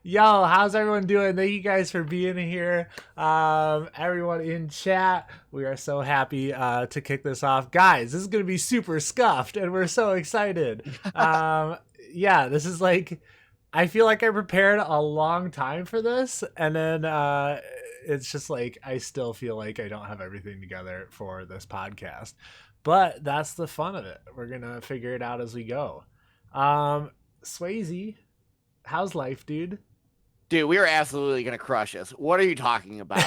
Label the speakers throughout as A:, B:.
A: Yo, how's everyone doing? Thank you guys for being here. Everyone in chat, we are so happy to kick this off. Guys, this is going to be super scuffed, and we're so excited. Yeah, this is like, I feel like I prepared a long time for this, and then it's just like, I still feel like I don't have everything together for this podcast. But that's the fun of it. We're going to figure it out as we go. SwasAye, how's life, dude?
B: Dude, we are absolutely gonna crush this. What are you talking about?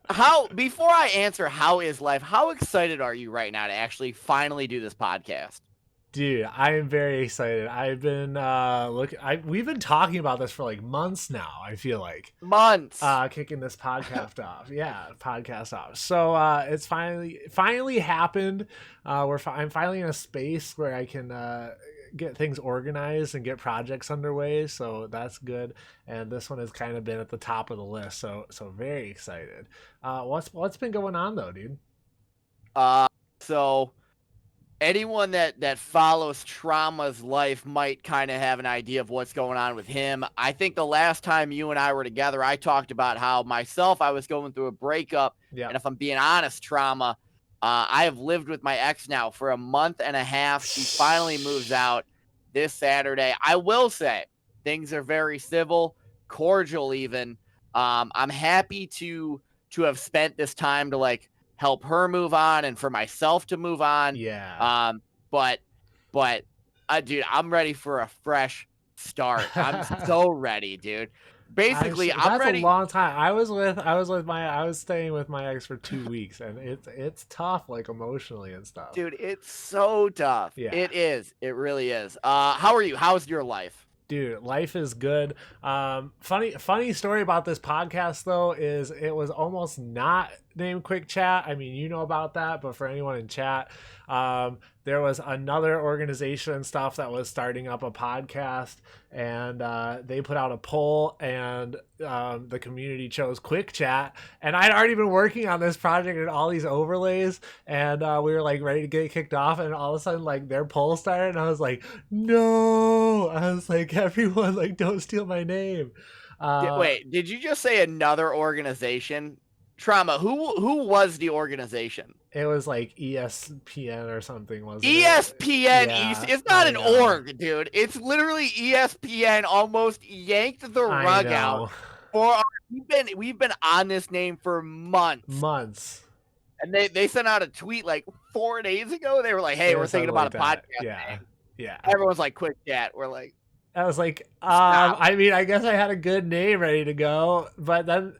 B: How before I answer how is life, how excited are you right now to actually finally do this podcast?
A: Dude, I am very excited. I've been we've been talking about this for like months now, I feel like.
B: Months.
A: Kicking this podcast off. Yeah, podcast off. So it's finally happened. I'm finally in a space where I can get things organized and get projects underway, so that's good. And this one has kind of been at the top of the list, so very excited. What's been going on though, dude?
B: So anyone that follows Trauma's life might kind of have an idea of what's going on with him. I think the last time you and I were together, I talked about how I was going through a breakup.
A: Yeah.
B: And if I'm being honest, Trauma, I have lived with my ex now for a month and a half. She finally moves out this Saturday. I will say things are very civil, cordial even. I'm happy to have spent this time to like help her move on and for myself to move on.
A: Yeah.
B: But dude, I'm ready for a fresh start. I'm so ready, dude. Basically, I'm ready.
A: That's a long time. I was staying with my ex for 2 weeks, and it's tough, like emotionally and stuff.
B: Dude, it's so tough.
A: Yeah.
B: It is. It really is. How are you? How's your life?
A: Dude, life is good. Funny story about this podcast though is it was almost not named Quick Chat. I mean, you know about that, but for anyone in chat, there was another organization and stuff that was starting up a podcast, and they put out a poll, and the community chose Quick Chat. And I'd already been working on this project and all these overlays, and we were like ready to get kicked off, and all of a sudden like their poll started, and I was like, no! I was like, everyone, like, don't steal my name.
B: Wait, did you just say another organization? Trauma. Who was the organization?
A: It was like ESPN or something, wasn't
B: ESPN.
A: Yeah,
B: it's not an org, dude. It's literally ESPN almost yanked the rug out. We've been on this name for months. And they sent out a tweet like 4 days ago. They were like, "Hey, we're thinking about a podcast."
A: Yeah.
B: Everyone's like, "Quick Chat." We're like,
A: I was like, I mean, I guess I had a good name ready to go, but then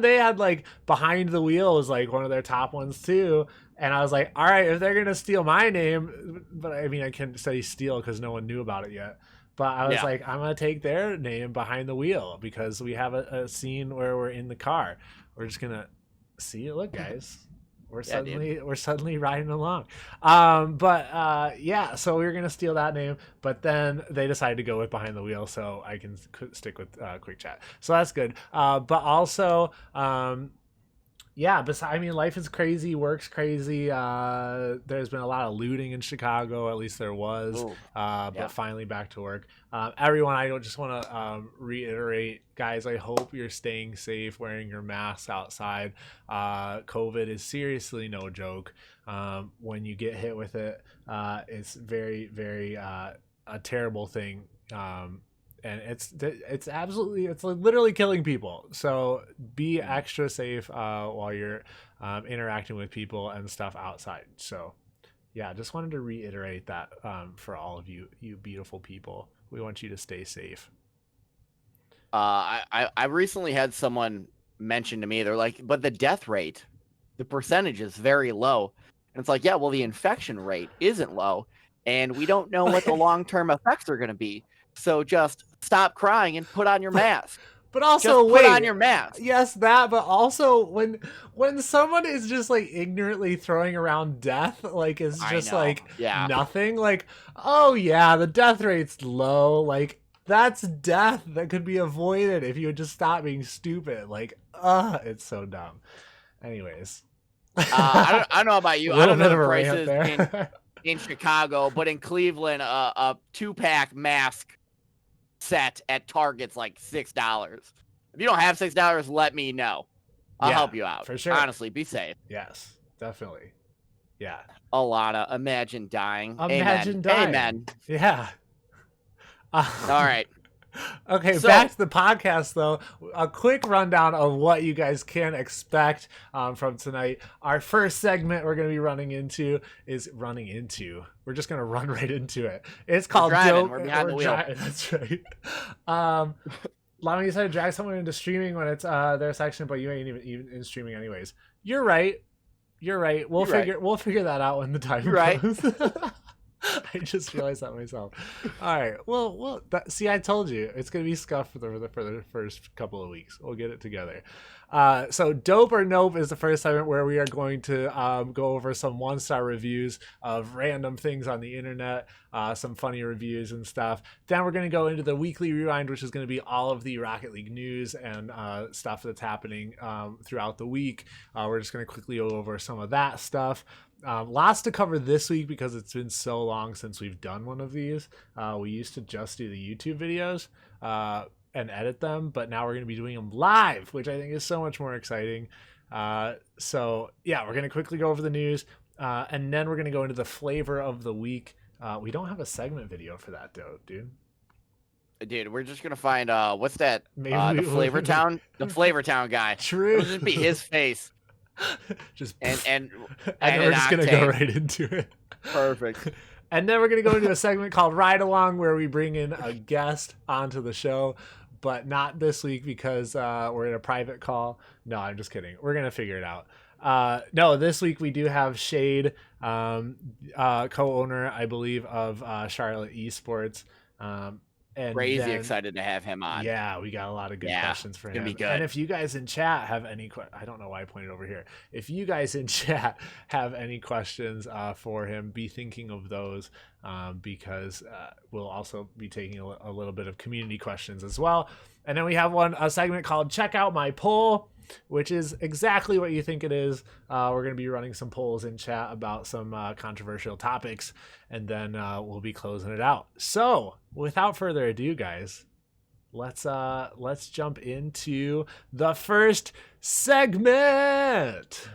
A: they had like Behind the Wheel was like one of their top ones too, and I was like, all right, if they're gonna steal my name, but I mean, I can't say steal because no one knew about it yet. But I was like, I'm gonna take their name, Behind the Wheel, because we have a scene where we're in the car. We're just gonna see it. Look, guys. We're suddenly riding along. Yeah, so we were gonna steal that name, but then they decided to go with Behind the Wheel, so I can stick with Quick Chat. So that's good. But also, yeah, I mean, life is crazy, work's crazy. There's been a lot of looting in Chicago, at least there was. But finally back to work. Everyone, I just want to reiterate, guys, I hope you're staying safe, wearing your masks outside. COVID is seriously no joke. When you get hit with it, it's very, very a terrible thing. And it's absolutely, it's literally killing people. So be extra safe while you're interacting with people and stuff outside. So yeah, just wanted to reiterate that for all of you beautiful people. We want you to stay safe.
B: I recently had someone mention to me, they're like, but the death rate, the percentage is very low. And it's like, yeah, well, the infection rate isn't low, and we don't know what the long-term effects are going to be. So just stop crying and put on your mask.
A: But also,
B: just put on your mask.
A: Yes, that. But also, when someone is just like ignorantly throwing around death, like it's just like nothing. Like, oh yeah, the death rate's low. Like that's death that could be avoided if you would just stop being stupid. Like, it's so dumb. Anyways,
B: I don't know about you. I don't know the prices in Chicago, but in Cleveland, a 2-pack mask set at Target's like $6. If you don't have $6, let me know. I'll help you out.
A: For sure.
B: Honestly, be safe.
A: Yes, definitely. Yeah.
B: Alana, imagine dying.
A: Imagine
B: Amen.
A: dying.
B: Amen.
A: Yeah.
B: All right.
A: Okay,
B: So-
A: back to the podcast, though. A quick rundown of what you guys can expect from tonight. Our first segment we're going to be running into. We're just going to run right into it. It's called
B: driving.
A: Dope.
B: We're behind the wheel.
A: That's right. Llama, you said drag someone into streaming when it's their section, but you ain't even in streaming anyways. You're right. We'll figure that out when the time comes. I just realized that myself. All right. Well. See, I told you it's gonna be scuffed for the first couple of weeks. We'll get it together. So Dope or Nope is the first segment where we are going to go over some 1-star reviews of random things on the internet, some funny reviews and stuff. Then we're going to go into the weekly rewind, which is going to be all of the Rocket League news and stuff that's happening throughout the week. We're just going to quickly go over some of that stuff. Lots to cover this week because it's been so long since we've done one of these. We used to just do the YouTube videos and edit them, but now we're going to be doing them live, which I think is so much more exciting. So yeah, we're going to quickly go over the news, and then we're going to go into the flavor of the week. We don't have a segment video for that, though, dude.
B: Dude, we're just gonna find what's that?
A: Maybe
B: the Flavor Town, the Flavor Town guy.
A: True.
B: It'll just be his face.
A: Just
B: and
A: we're just gonna go right into it.
B: Perfect.
A: And then we're gonna go into a segment called Ride Along, where we bring in a guest onto the show, but not this week because we're in a private call. No, I'm just kidding. We're gonna figure it out. No, this week we do have Shade, co-owner, I believe, of Charlotte Esports. And
B: crazy excited to have him on.
A: Yeah, we got a lot of good questions for him.
B: Gonna be good.
A: And if you guys in chat have any I don't know why I pointed over here. If you guys in chat have any questions for him, be thinking of those because we'll also be taking a little bit of community questions as well. And then we have a segment called Check Out My Poll, which is exactly what you think it is. We're going to be running some polls in chat about some controversial topics, and then we'll be closing it out. So without further ado, guys, let's jump into the first segment.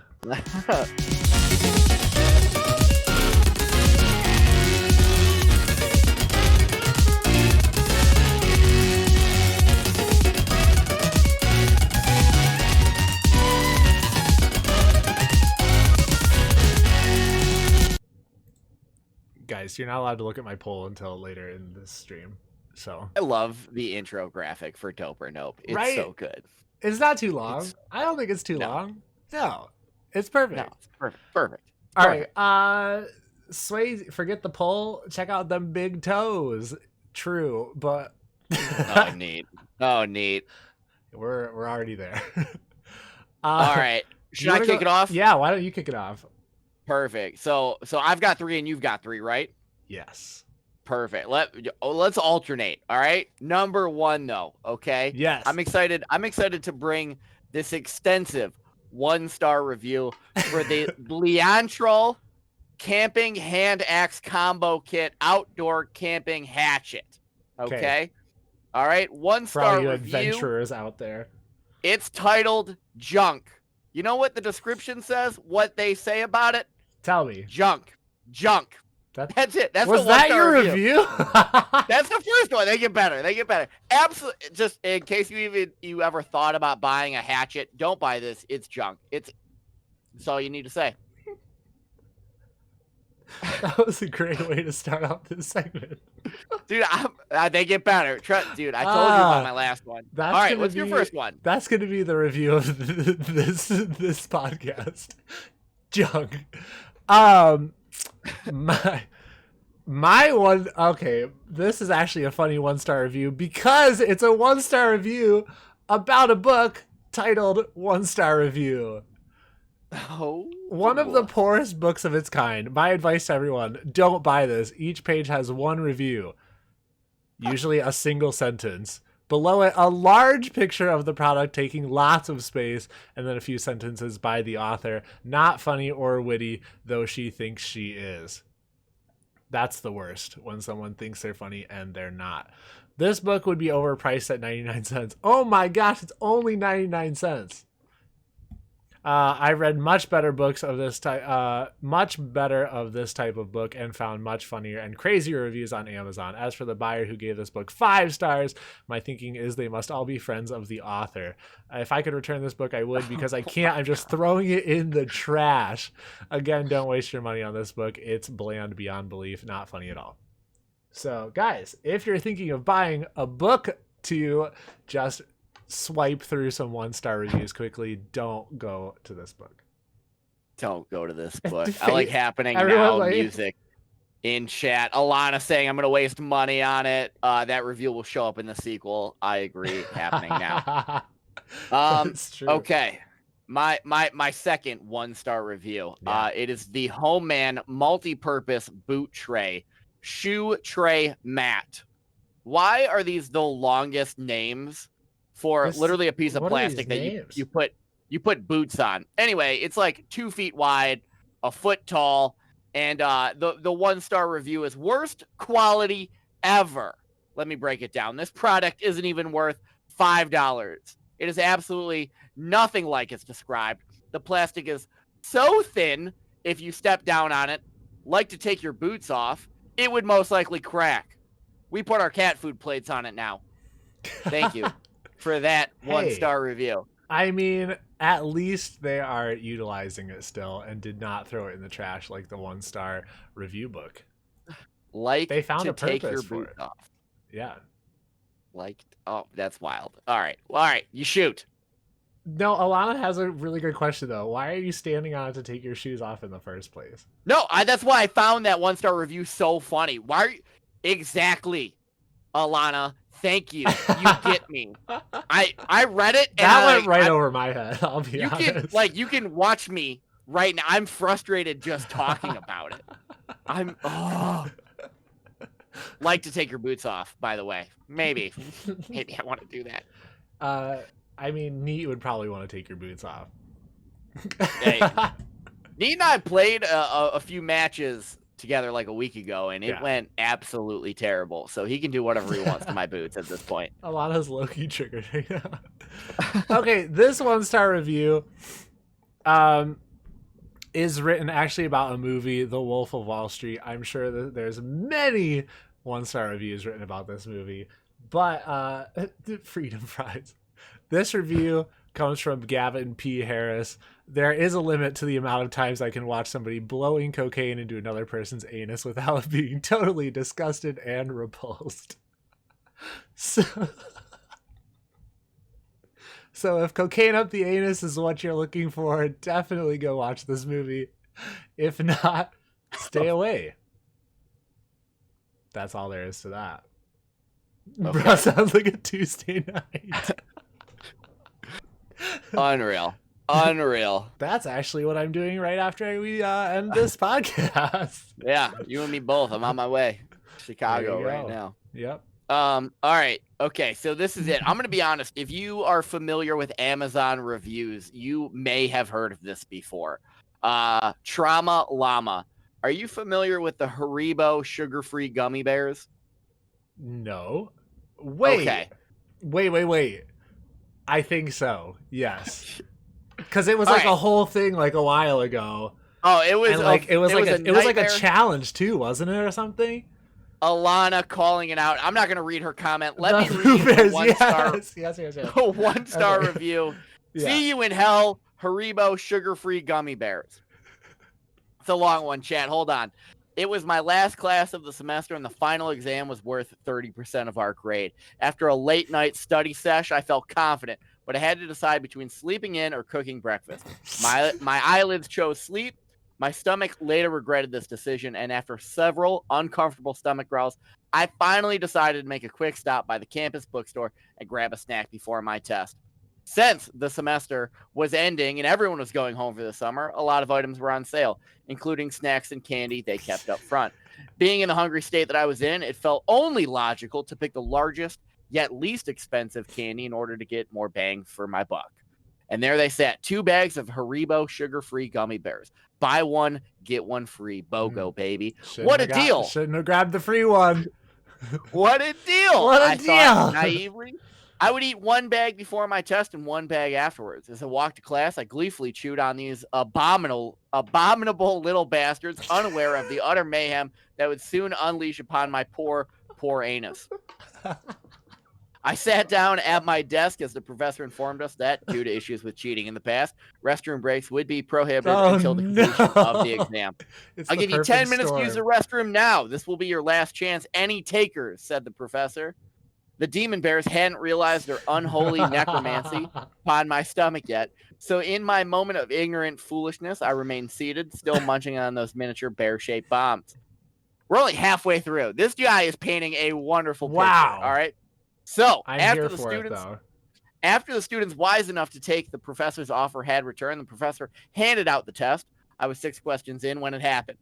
A: Guys, you're not allowed to look at my poll until later in this stream. So
B: I love the intro graphic for Dope or Nope. It's so good.
A: It's not too long. I don't think it's too long. No, it's perfect.
B: No, it's perfect.
A: All right. SwasAye, forget the poll. Check out them big toes. True, but
B: oh, neat.
A: We're already there.
B: All right. Should I kick it off?
A: Yeah. Why don't you kick it off?
B: Perfect. So I've got 3 and you've got 3, right?
A: Yes.
B: Perfect. Let's alternate. All right. Number 1, though. Okay.
A: Yes.
B: I'm excited to bring this extensive 1-star review for the Leontrol Camping Hand Axe Combo Kit Outdoor Camping Hatchet. Okay. All right. 1-star
A: for all you
B: review.
A: Adventurers out there.
B: It's titled Junk. You know what the description says? What they say about it?
A: Tell me.
B: Junk. That's it. That's
A: was that your review?
B: That's the first one. They get better. Absolutely. Just in case you ever thought about buying a hatchet, don't buy this. It's junk. That's all you need to say.
A: That was a great way to start out this segment.
B: Dude, they get better. Dude, I told you about my last one. All right, what's your first one?
A: That's going to be the review of this podcast. Junk. My one, okay, this is actually a funny 1-star review because it's a 1-star review about a book titled 1-star review.
B: Oh,
A: one of the poorest books of its kind. My advice to everyone, don't buy this. Each page has 1 review, usually a single sentence. Below it, a large picture of the product taking lots of space, and then a few sentences by the author. Not funny or witty, though she thinks she is. That's the worst, when someone thinks they're funny and they're not. This book would be overpriced at 99 cents. Oh my gosh, it's only 99 cents. I read much better books of this type, much better of this type of book, and found much funnier and crazier reviews on Amazon. As for the buyer who gave this book 5 stars, my thinking is they must all be friends of the author. If I could return this book, I would, because I can't. I'm just throwing it in the trash. Again, don't waste your money on this book. It's bland beyond belief, not funny at all. So, guys, if you're thinking of buying a book to just swipe through some 1-star reviews quickly, don't go to this book.
B: Don't go to this book. I like happening
A: Everyone
B: now
A: like...
B: music in chat. Alana saying I'm going to waste money on it. That review will show up in the sequel. I agree. Happening now.
A: That's true.
B: Okay. My second 1-star review.
A: Yeah.
B: It is the Homeman multi-purpose boot tray, shoe tray mat. Why are these the longest names for literally a piece of plastic that you put boots on? Anyway, it's like 2 feet wide, a foot tall, and the 1-star review is worst quality ever. Let me break it down. This product isn't even worth $5. It is absolutely nothing like it's described. The plastic is so thin, if you step down on it, like to take your boots off, it would most likely crack. We put our cat food plates on it now. Thank you for that 1-star review.
A: I mean, at least they are utilizing it still and did not throw it in the trash like the 1-star review book.
B: Like
A: they found
B: to
A: a purpose
B: take your
A: for
B: boots
A: it.
B: off.
A: Yeah.
B: Like, oh, that's wild. All right, you shoot.
A: No, Alana has a really good question though. Why are you standing on it to take your shoes off in the first place?
B: No, that's why I found that 1-star review so funny. Why are you... Exactly, Alana. Thank you. You get me. I read it and
A: that went right over my head. I'll be honest.
B: You can watch me right now. I'm frustrated just talking about it. Like to take your boots off, by the way. Maybe I want to do that.
A: I mean, Neat would probably want to take your boots off.
B: Hey, Neat and I played a few matches together like a week ago, and it went absolutely terrible. So he can do whatever he wants to my boots at this point.
A: Alana's low-key triggered right now. Okay, this 1-star review is written actually about a movie, The Wolf of Wall Street. I'm sure that there's many 1-star reviews written about this movie, but Freedom Fries. This review comes from Gavin P. Harris. There is a limit to the amount of times I can watch somebody blowing cocaine into another person's anus without being totally disgusted and repulsed. So if cocaine up the anus is what you're looking for, definitely go watch this movie. If not, stay away. That's all there is to that. Okay. Bro, sounds like a Tuesday night. Unreal. That's actually what I'm doing right after we end this podcast.
B: Yeah, you and me both. I'm on my way to Chicago right now.
A: Yep.
B: All right. Okay, so this is it. I'm going to be honest. If you are familiar with Amazon reviews, you may have heard of this before. TraumaLlama. Are you familiar with the Haribo sugar-free gummy bears?
A: No. Wait.
B: Okay.
A: Wait. I think so. Yes. Because it was like a whole thing like a while ago.
B: Oh, it was
A: like it was like a challenge too, wasn't it, or something?
B: Alana calling it out. I'm not going to read her comment. Let me read the 1-star.
A: Yes.
B: 1-star review. Yeah. See you in hell, Haribo sugar-free gummy bears. It's a long one, chat. Hold on. It was my last class of the semester, and the final exam was worth 30% of our grade. After a late night study sesh, I felt confident, but I had to decide between sleeping in or cooking breakfast. My eyelids chose sleep. My stomach later regretted this decision, and after several uncomfortable stomach growls, I finally decided to make a quick stop by the campus bookstore and grab a snack before my test. Since the semester was ending and everyone was going home for the summer, a lot of items were on sale, including snacks and candy they kept up front. Being in the hungry state that I was in, it felt only logical to pick the largest yet least expensive candy in order to get more bang for my buck. And there they sat, 2 bags of Haribo sugar-free gummy bears. Buy one, get one free. BOGO, baby. What a deal.
A: Shouldn't have grabbed the free one.
B: What a deal.
A: What a
B: I
A: deal.
B: thought naively, I would eat 1 bag before my test and 1 bag afterwards. As I walked to class, I gleefully chewed on these abominable little bastards, unaware of the utter mayhem that would soon unleash upon my poor anus. I sat down at my desk as the professor informed us that, due to issues with cheating in the past, restroom breaks would be prohibited until the completion of the exam. I'll give you 10 minutes to use the restroom now. This will be your last chance. Any takers, said the professor. The demon bears hadn't realized their unholy necromancy upon my stomach yet. So in my moment of ignorant foolishness, I remained seated, still munching on those miniature bear-shaped bombs. We're only halfway through. This guy is painting a wonderful picture. All right. So after the students wise enough to take the professor's offer had returned, the professor handed out the test. I was 6 questions in when it happened.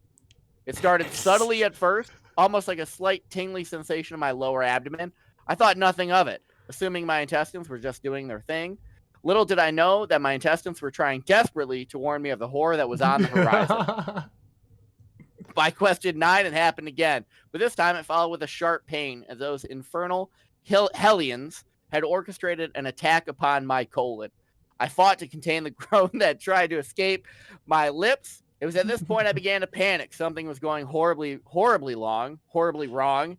B: It started subtly at first, almost like a slight tingly sensation in my lower abdomen. I thought nothing of it, assuming my intestines were just doing their thing. Little did I know that my intestines were trying desperately to warn me of the horror that was on the horizon. By question 9, it happened again, but this time it followed with a sharp pain as those infernal hellions had orchestrated an attack upon my colon. I fought to contain the groan that tried to escape my lips. It was at this point I began to panic. Something was going horribly wrong.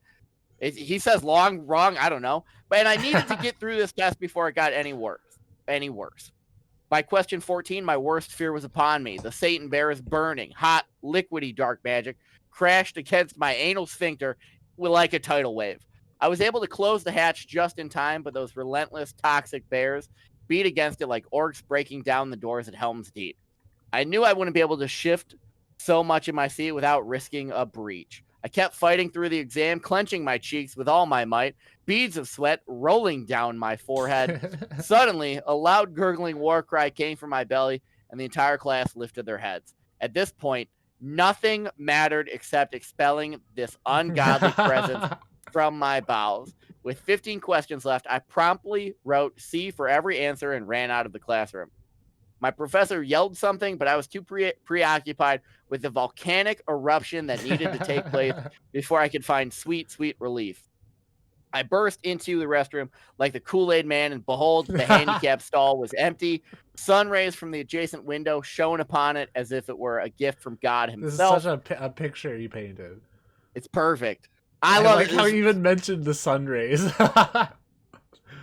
B: He says wrong, I don't know. And I needed to get through this test before it got any worse. By question 14, my worst fear was upon me. The Satan bear is burning, hot, liquidy dark magic crashed against my anal sphincter like a tidal wave. I was able to close the hatch just in time, but those relentless, toxic bears beat against it like orcs breaking down the doors at Helm's Deep. I knew I wouldn't be able to shift so much in my seat without risking a breach. I kept fighting through the exam, clenching my cheeks with all my might, beads of sweat rolling down my forehead. Suddenly, a loud gurgling war cry came from my belly, and the entire class lifted their heads. At this point, nothing mattered except expelling this ungodly presence from my bowels. With 15 questions left, I promptly wrote C for every answer and ran out of the classroom. My professor yelled something, but I was too preoccupied with the volcanic eruption that needed to take place before I could find sweet relief. I burst into the restroom like the Kool-Aid man, and behold, the handicap stall was empty. Sun rays from the adjacent window shone upon it as if it were a gift from God himself.
A: This is such a picture you painted.
B: It's perfect. I love
A: like how you even mentioned the sun rays.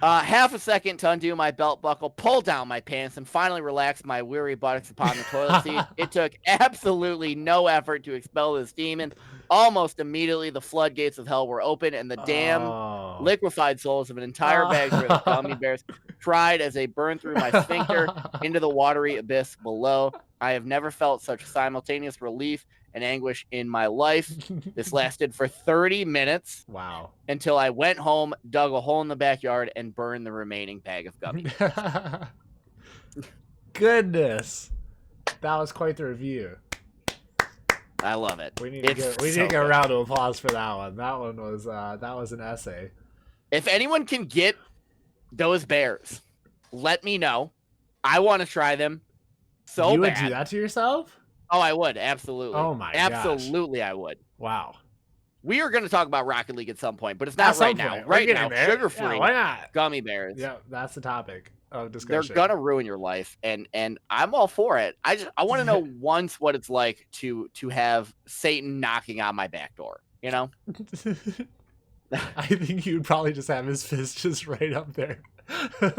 B: Half a second to undo my belt buckle, pull down my pants, and finally relax my weary buttocks upon the toilet seat. It took absolutely no effort to expel this demon. Almost immediately, the floodgates of hell were open, and the damn liquefied souls of an entire bag of gummy bears cried as they burned through my sphincter into the watery abyss below. I have never felt such simultaneous relief and anguish in my life. This lasted for 30 minutes.
A: Wow.
B: Until I went home, dug a hole in the backyard, and burned the remaining bag of gummies.
A: Goodness. That was quite the review.
B: I love it.
A: We need to get a round of applause for that one. That one was an essay.
B: If anyone can get those bears, let me know. I want to try them so bad.
A: You would do that to yourself?
B: Oh, I would. Absolutely.
A: Oh, my
B: gosh. Absolutely, I would.
A: Wow.
B: We are going to talk about Rocket League at some point, but it's not right now. Right now, sugar-free gummy bears.
A: Yeah, that's the topic of discussion.
B: They're going to ruin your life, and I'm all for it. I want to know once what it's like to have Satan knocking on my back door, you know?
A: I think you'd probably just have his fist just right up there.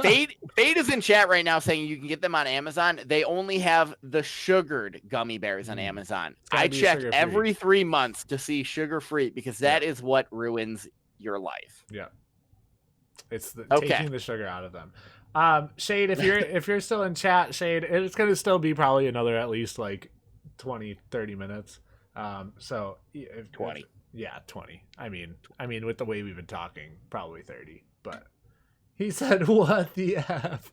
B: Fade is in chat right now saying you can get them on Amazon. They only have the sugared gummy bears on Amazon. I check every 3 months to see sugar-free because that is what ruins your life.
A: Yeah. It's taking the sugar out of them. Shade, if you're still in chat, Shade, it's going to still be probably another at least like 20, 30 minutes. So
B: 20.
A: Yeah, 20. I mean, with the way we've been talking, probably 30. But he said, "What the F?"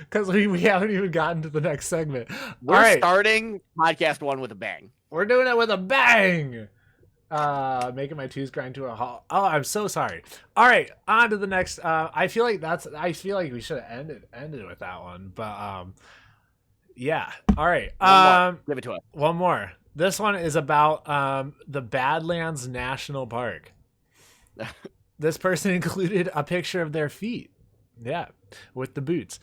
A: Because we haven't even gotten to the next segment.
B: We're starting podcast 1 with a bang.
A: We're doing it with a bang. making my twos grind to a halt. Oh, I'm so sorry. All right, on to the next. I feel like we should have ended with that one, but yeah. All right.
B: Give it to us.
A: One more. This one is about the Badlands National Park. This person included a picture of their feet. Yeah, with the boots.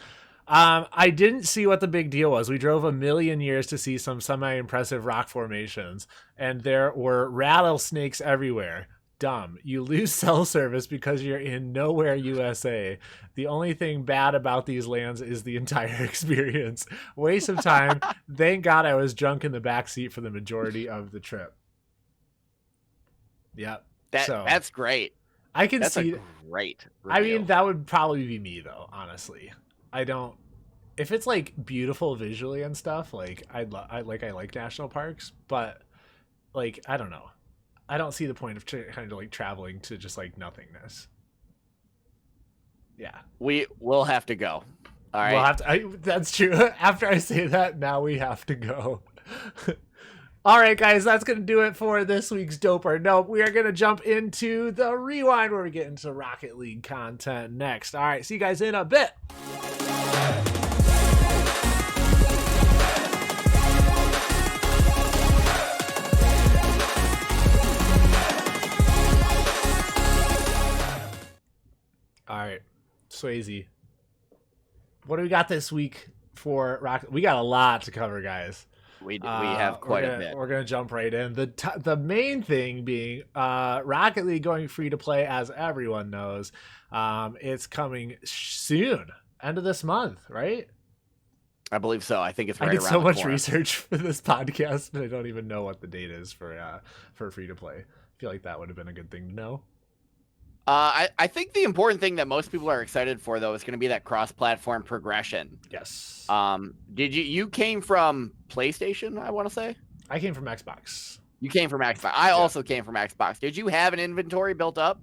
A: I didn't see what the big deal was. We drove a million years to see some semi-impressive rock formations, and there were rattlesnakes everywhere. Dumb. You lose cell service because you're in nowhere, USA. The only thing bad about these lands is the entire experience. Waste of time. Thank God I was drunk in the back seat for the majority of the trip. Yep.
B: That's great.
A: I can
B: That's
A: see.
B: A great review.
A: I mean, that would probably be me though. Honestly, I don't. If it's like beautiful visually and stuff, like I like national parks, but like I don't know. I don't see the point of kind of like traveling to just like nothingness. Yeah,
B: we'll have to go. All right,
A: we'll have to. That's true. After I say that, now we have to go. All right, guys, that's going to do it for this week's Dope or Nope. We are going to jump into the rewind where we get into Rocket League content next. All right, see you guys in a bit. All right, SwasAye. What do we got this week for Rocket? We got a lot to cover, guys.
B: We have quite a bit.
A: We're gonna jump right in. The main thing being Rocket League going free to play, as everyone knows. It's coming soon, end of this month, right?
B: I believe so. I think it's right
A: I did
B: around
A: so
B: the
A: much
B: corner.
A: research for this podcast, but I don't even know what the date is for free to play. I feel like that would have been a good thing to know.
B: I think the important thing that most people are excited for, though, is going to be that cross-platform progression.
A: Yes.
B: Did you came from PlayStation? I want to say
A: I came from Xbox.
B: You came from Xbox. I also came from Xbox. Did you have an inventory built up?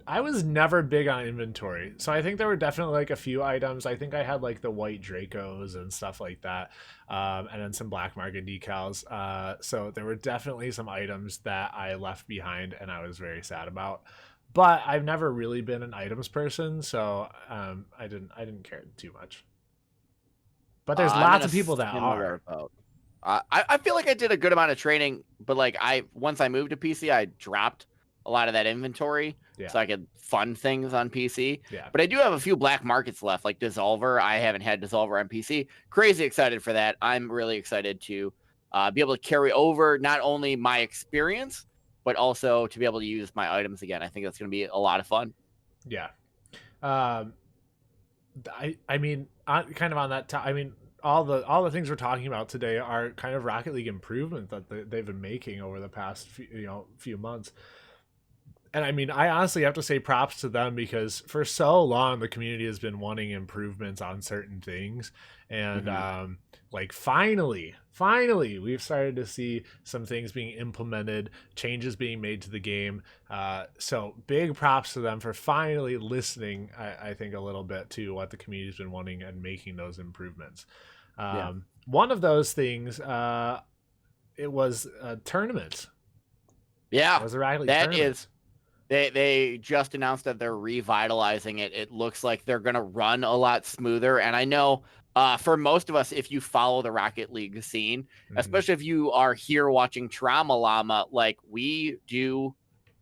A: I was never big on inventory, so I think there were definitely like a few items. I think I had like the white Dracos and stuff like that, and then some black market decals. So there were definitely some items that I left behind, and I was very sad about. But I've never really been an items person, so I didn't care too much. But there's lots of people that are.
B: I feel like I did a good amount of training, but like once I moved to PC, I dropped a lot of that inventory, so I could fund things on PC.
A: Yeah.
B: But I do have a few black markets left, like Dissolver. I haven't had Dissolver on PC. Crazy excited for that. I'm really excited to be able to carry over not only my experience, but also to be able to use my items again. I think that's going to be a lot of fun.
A: Yeah. I mean, kind of on that. I mean, all the things we're talking about today are kind of Rocket League improvements that they've been making over the past few months. And I mean, I honestly have to say props to them, because for so long the community has been wanting improvements on certain things, and like finally we've started to see some things being implemented, changes being made to the game. So big props to them for finally listening, I think, a little bit to what the community's been wanting and making those improvements. One of those things, it was tournaments.
B: Yeah,
A: it was a Rocket League
B: that
A: tournament.
B: is. They just announced that they're revitalizing it. It looks like they're going to run a lot smoother. And I know for most of us, if you follow the Rocket League scene, especially if you are here watching TraumaLlama, like we do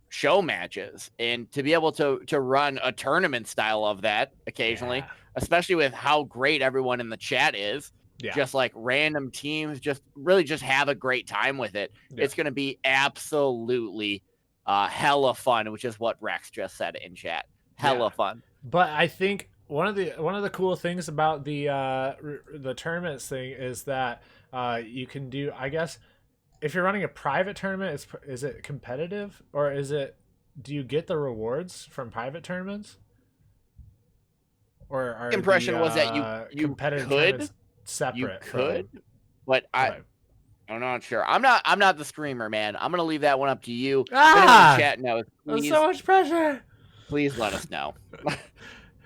B: show matches. And to be able to run a tournament style of that occasionally, especially with how great everyone in the chat is, just like random teams, just really just have a great time with it. It's going to be absolutely hella fun, which is what Rex just said in chat. Hella fun.
A: But I think one of the cool things about the tournaments thing is that you can do, I guess, if you're running a private tournament, is it competitive, or do you get the rewards from private tournaments? Or are
B: impression was that you
A: competitive
B: could
A: separate?
B: But I'm not sure. I'm not the streamer, man. I'm gonna leave that one up to you.
A: Ah,
B: chat knows.
A: There's so much pressure.
B: Please let us know.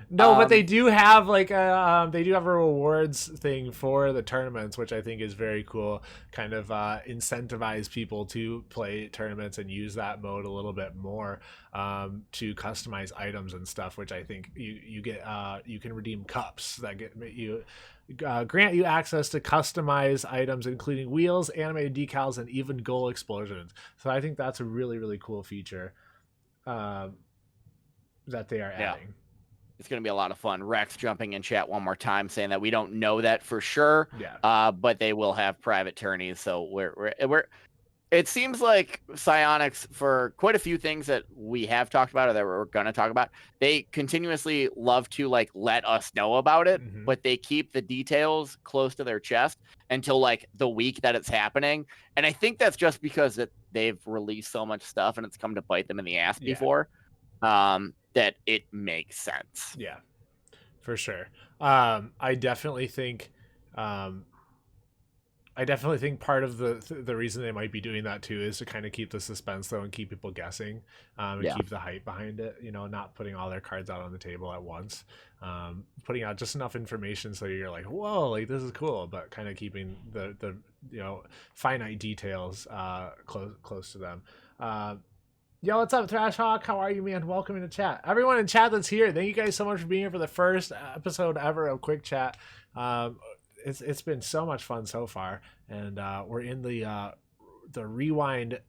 A: No, but they do have like a rewards thing for the tournaments, which I think is very cool. Kind of incentivize people to play tournaments and use that mode a little bit more to customize items and stuff. Which I think you get you can redeem cups that get you grant you access to customize items, including wheels, animated decals, and even goal explosions. So I think that's a really cool feature that they are adding.
B: It's going to be a lot of fun. Rex jumping in chat one more time saying that we don't know that for sure.
A: Yeah.
B: But they will have private tourneys. So we're it seems like Psyonix, for quite a few things that we have talked about or that we're going to talk about, they continuously love to like let us know about it, but they keep the details close to their chest until like the week that it's happening. And I think that's just because they've released so much stuff and it's come to bite them in the ass before. That it makes sense.
A: Yeah, for sure. I definitely think part of the reason they might be doing that too is to kind of keep the suspense though and keep people guessing and keep the hype behind it, you know, not putting all their cards out on the table at once, putting out just enough information so you're like, whoa, like this is cool, but kind of keeping the you know, finite details close to them. Yo, what's up, Thrash Hawk? How are you, man? Welcome into chat. Everyone in chat that's here, thank you guys so much for being here for the first episode ever of Quick Chat. It's been so much fun so far, and we're in the Rewind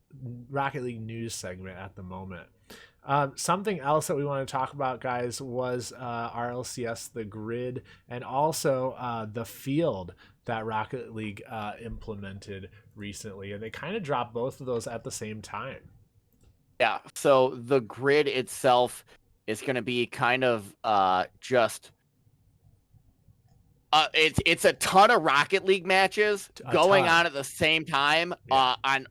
A: Rocket League news segment at the moment. Something else that we want to talk about, guys, was RLCS, the grid, and also the field that Rocket League implemented recently, and they kind of dropped both of those at the same time.
B: Yeah, so the grid itself is going to be kind of just it's a ton of Rocket League matches going on at the same time on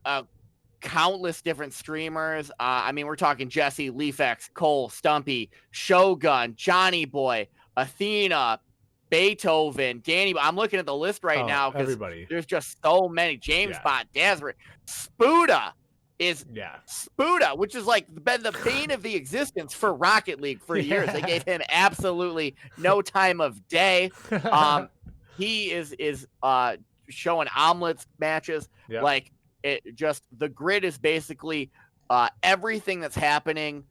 B: countless different streamers. I mean, we're talking Jesse, Leafex, Cole, Stumpy, Shogun, Johnny Boy, Athena, Beethoven, Danny. I'm looking at the list right now because there's just so many. James Bond, Dazrit, Spuda. Spuda, which is like been the bane of the existence for Rocket League for years. They gave him absolutely no time of day. He is showing omelets matches. Like the grid is basically everything that's happening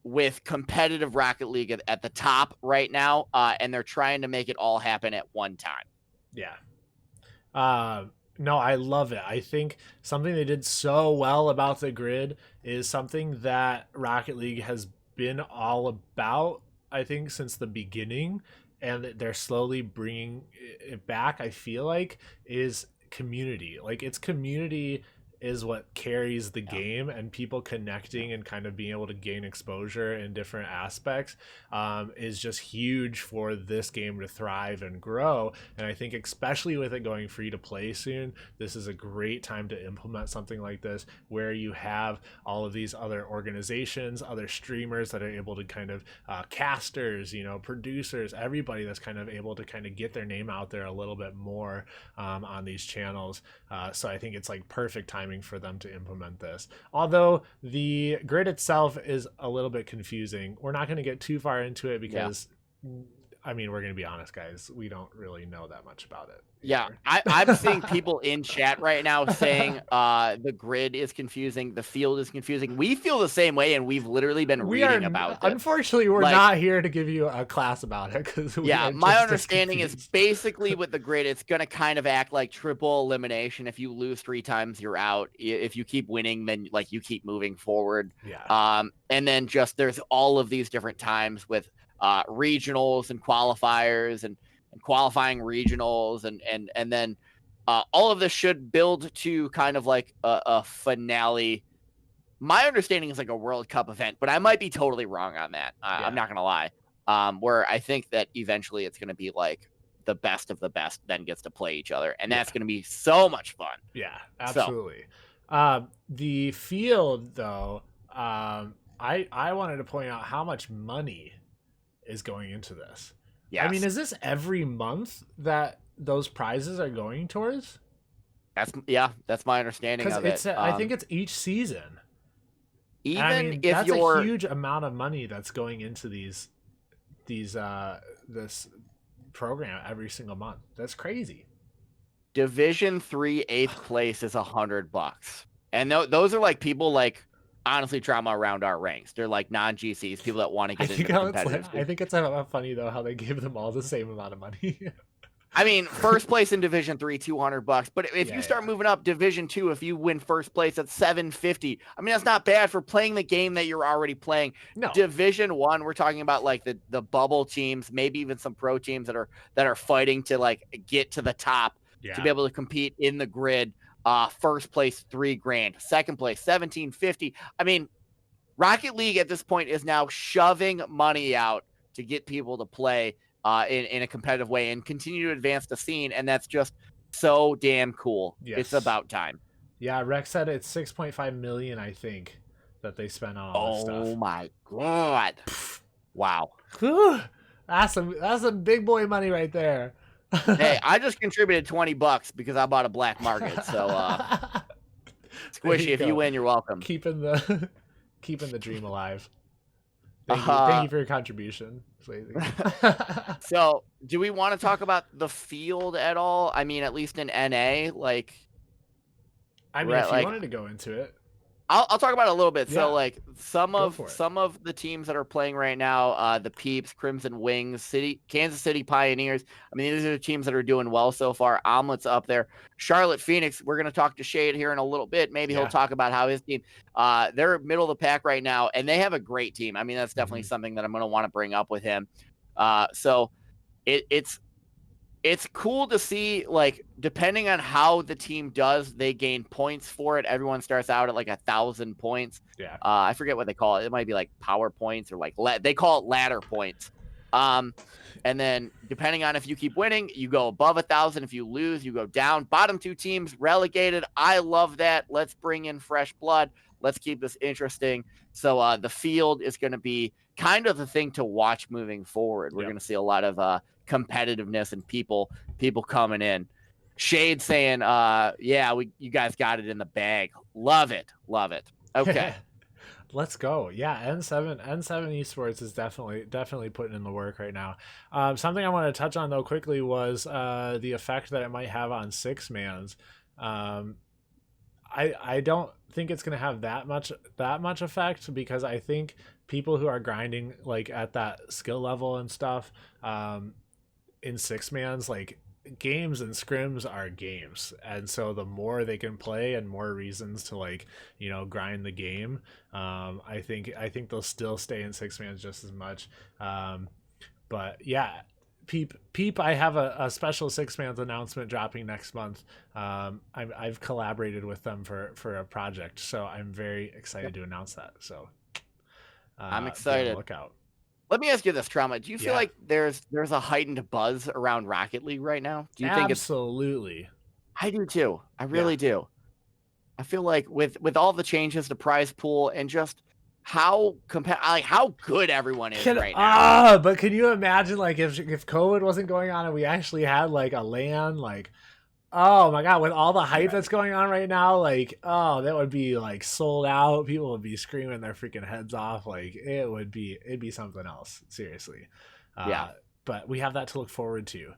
B: with competitive Rocket League at the top right now, and they're trying to make it all happen at one time.
A: Yeah. No, I love it. I think something they did so well about the grid is something that Rocket League has been all about, I think, since the beginning, and they're slowly bringing it back, I feel like, is community. Like, it's community is what carries the game, and people connecting and kind of being able to gain exposure in different aspects is just huge for this game to thrive and grow. And I think especially with it going free to play soon, this is a great time to implement something like this, where you have all of these other organizations, other streamers that are able to kind of casters, you know, producers, everybody that's kind of able to kind of get their name out there a little bit more on these channels. So I think it's like perfect timing for them to implement this. Although the grid itself is a little bit confusing. We're not going to get too far into it because I mean, we're going to be honest, guys, we don't really know that much about it.
B: Yeah, I'm seeing people in chat right now saying the grid is confusing, the field is confusing. We feel the same way, and we've literally been reading about it.
A: Unfortunately, we're not here to give you a class about it.
B: My understanding is basically with the grid, it's going to kind of act like triple elimination. If you lose 3 times, you're out. If you keep winning, then like you keep moving forward. And then just there's all of these different times with regionals and qualifiers and qualifying regionals and then all of this should build to kind of like a finale. My understanding is like a World Cup event, but I might be totally wrong on that. I'm not gonna lie. Where I think that eventually it's gonna be like the best of the best then gets to play each other, and that's gonna be so much fun.
A: Yeah, absolutely. The field though, I wanted to point out how much money is going into this. I mean, is this every month that those prizes are going towards?
B: That's my understanding of it.
A: I think it's each season.
B: Even if
A: that's a huge amount of money that's going into these this program every single month. That's crazy.
B: Division 3 8th place is $100, and those are like people like honestly trauma around our ranks. They're like non-GCs, people that want to get into the competitive.
A: I think it's funny though how they give them all the same amount of money.
B: I mean, first place in Division 3, $200. But if you start moving up Division 2, if you win first place, that's $750. I mean, that's not bad for playing the game that you're already playing.
A: No.
B: Division 1, we're talking about like the bubble teams, maybe even some pro teams that are fighting to like get to the top to be able to compete in the grid. First place, $3,000. Second place, $1,750. I mean, Rocket League at this point is now shoving money out to get people to play in a competitive way and continue to advance the scene, and that's just so damn cool.
A: Yes.
B: It's about time.
A: Yeah, Rex said it's 6.5 million, I think, that they spent on all this stuff.
B: Oh my god! Wow,
A: that's some big boy money right there.
B: Hey, I just contributed $20 because I bought a black market. So, Squishy, if you win, you're welcome.
A: Keeping the dream alive. Thank you for your contribution.
B: So, do we want to talk about the field at all? I mean, at least in NA, like.
A: I mean, if you wanted to go into it,
B: I'll talk about it a little bit.
A: Yeah.
B: So, like some of the teams that are playing right now, the Peeps, Crimson Wings, Kansas City Pioneers. I mean, these are the teams that are doing well so far. Omelet's up there. Charlotte Phoenix. We're going to talk to Shade here in a little bit. Maybe he'll talk about how his team. They're middle of the pack right now, and they have a great team. I mean, that's definitely something that I'm going to want to bring up with him. So it's cool to see, like, depending on how the team does, they gain points for it. Everyone starts out at like 1,000 points.
A: Yeah.
B: I forget what they call it. It might be like power points or like they call it ladder points. And then depending on if you keep winning, you go above 1,000. If you lose, you go down. Bottom two teams relegated. I love that. Let's bring in fresh blood. Let's keep this interesting. So the field is going to be kind of the thing to watch moving forward. We're going to see a lot of competitiveness and people coming in. Shade saying, you guys got it in the bag. Love it. Okay.
A: Let's go. Yeah, N7 esports is definitely putting in the work right now. Something I want to touch on though quickly was the effect that it might have on six mans. I don't think it's going to have that much effect, because I think people who are grinding like at that skill level and stuff in six mans, like, games and scrims are games, and so the more they can play and more reasons to, like, you know, grind the game, I think they'll still stay in six mans just as much. But yeah, Peep, I have a special six mans announcement dropping next month. I've collaborated with them for a project, so I'm very excited to announce that. So
B: I'm excited.
A: Look out.
B: Let me ask you this, Trauma. Do you feel like there's a heightened buzz around Rocket League right now? Do you think it's
A: absolutely?
B: I do too. I really do. I feel like with all the changes to prize pool and just how good everyone is right now.
A: But can you imagine, like, if COVID wasn't going on and we actually had like a LAN, like, oh my god, with all the hype that's going on right now, like, oh, that would be like sold out. People would be screaming their freaking heads off. Like, it'd be something else. Seriously. But we have that to look forward to.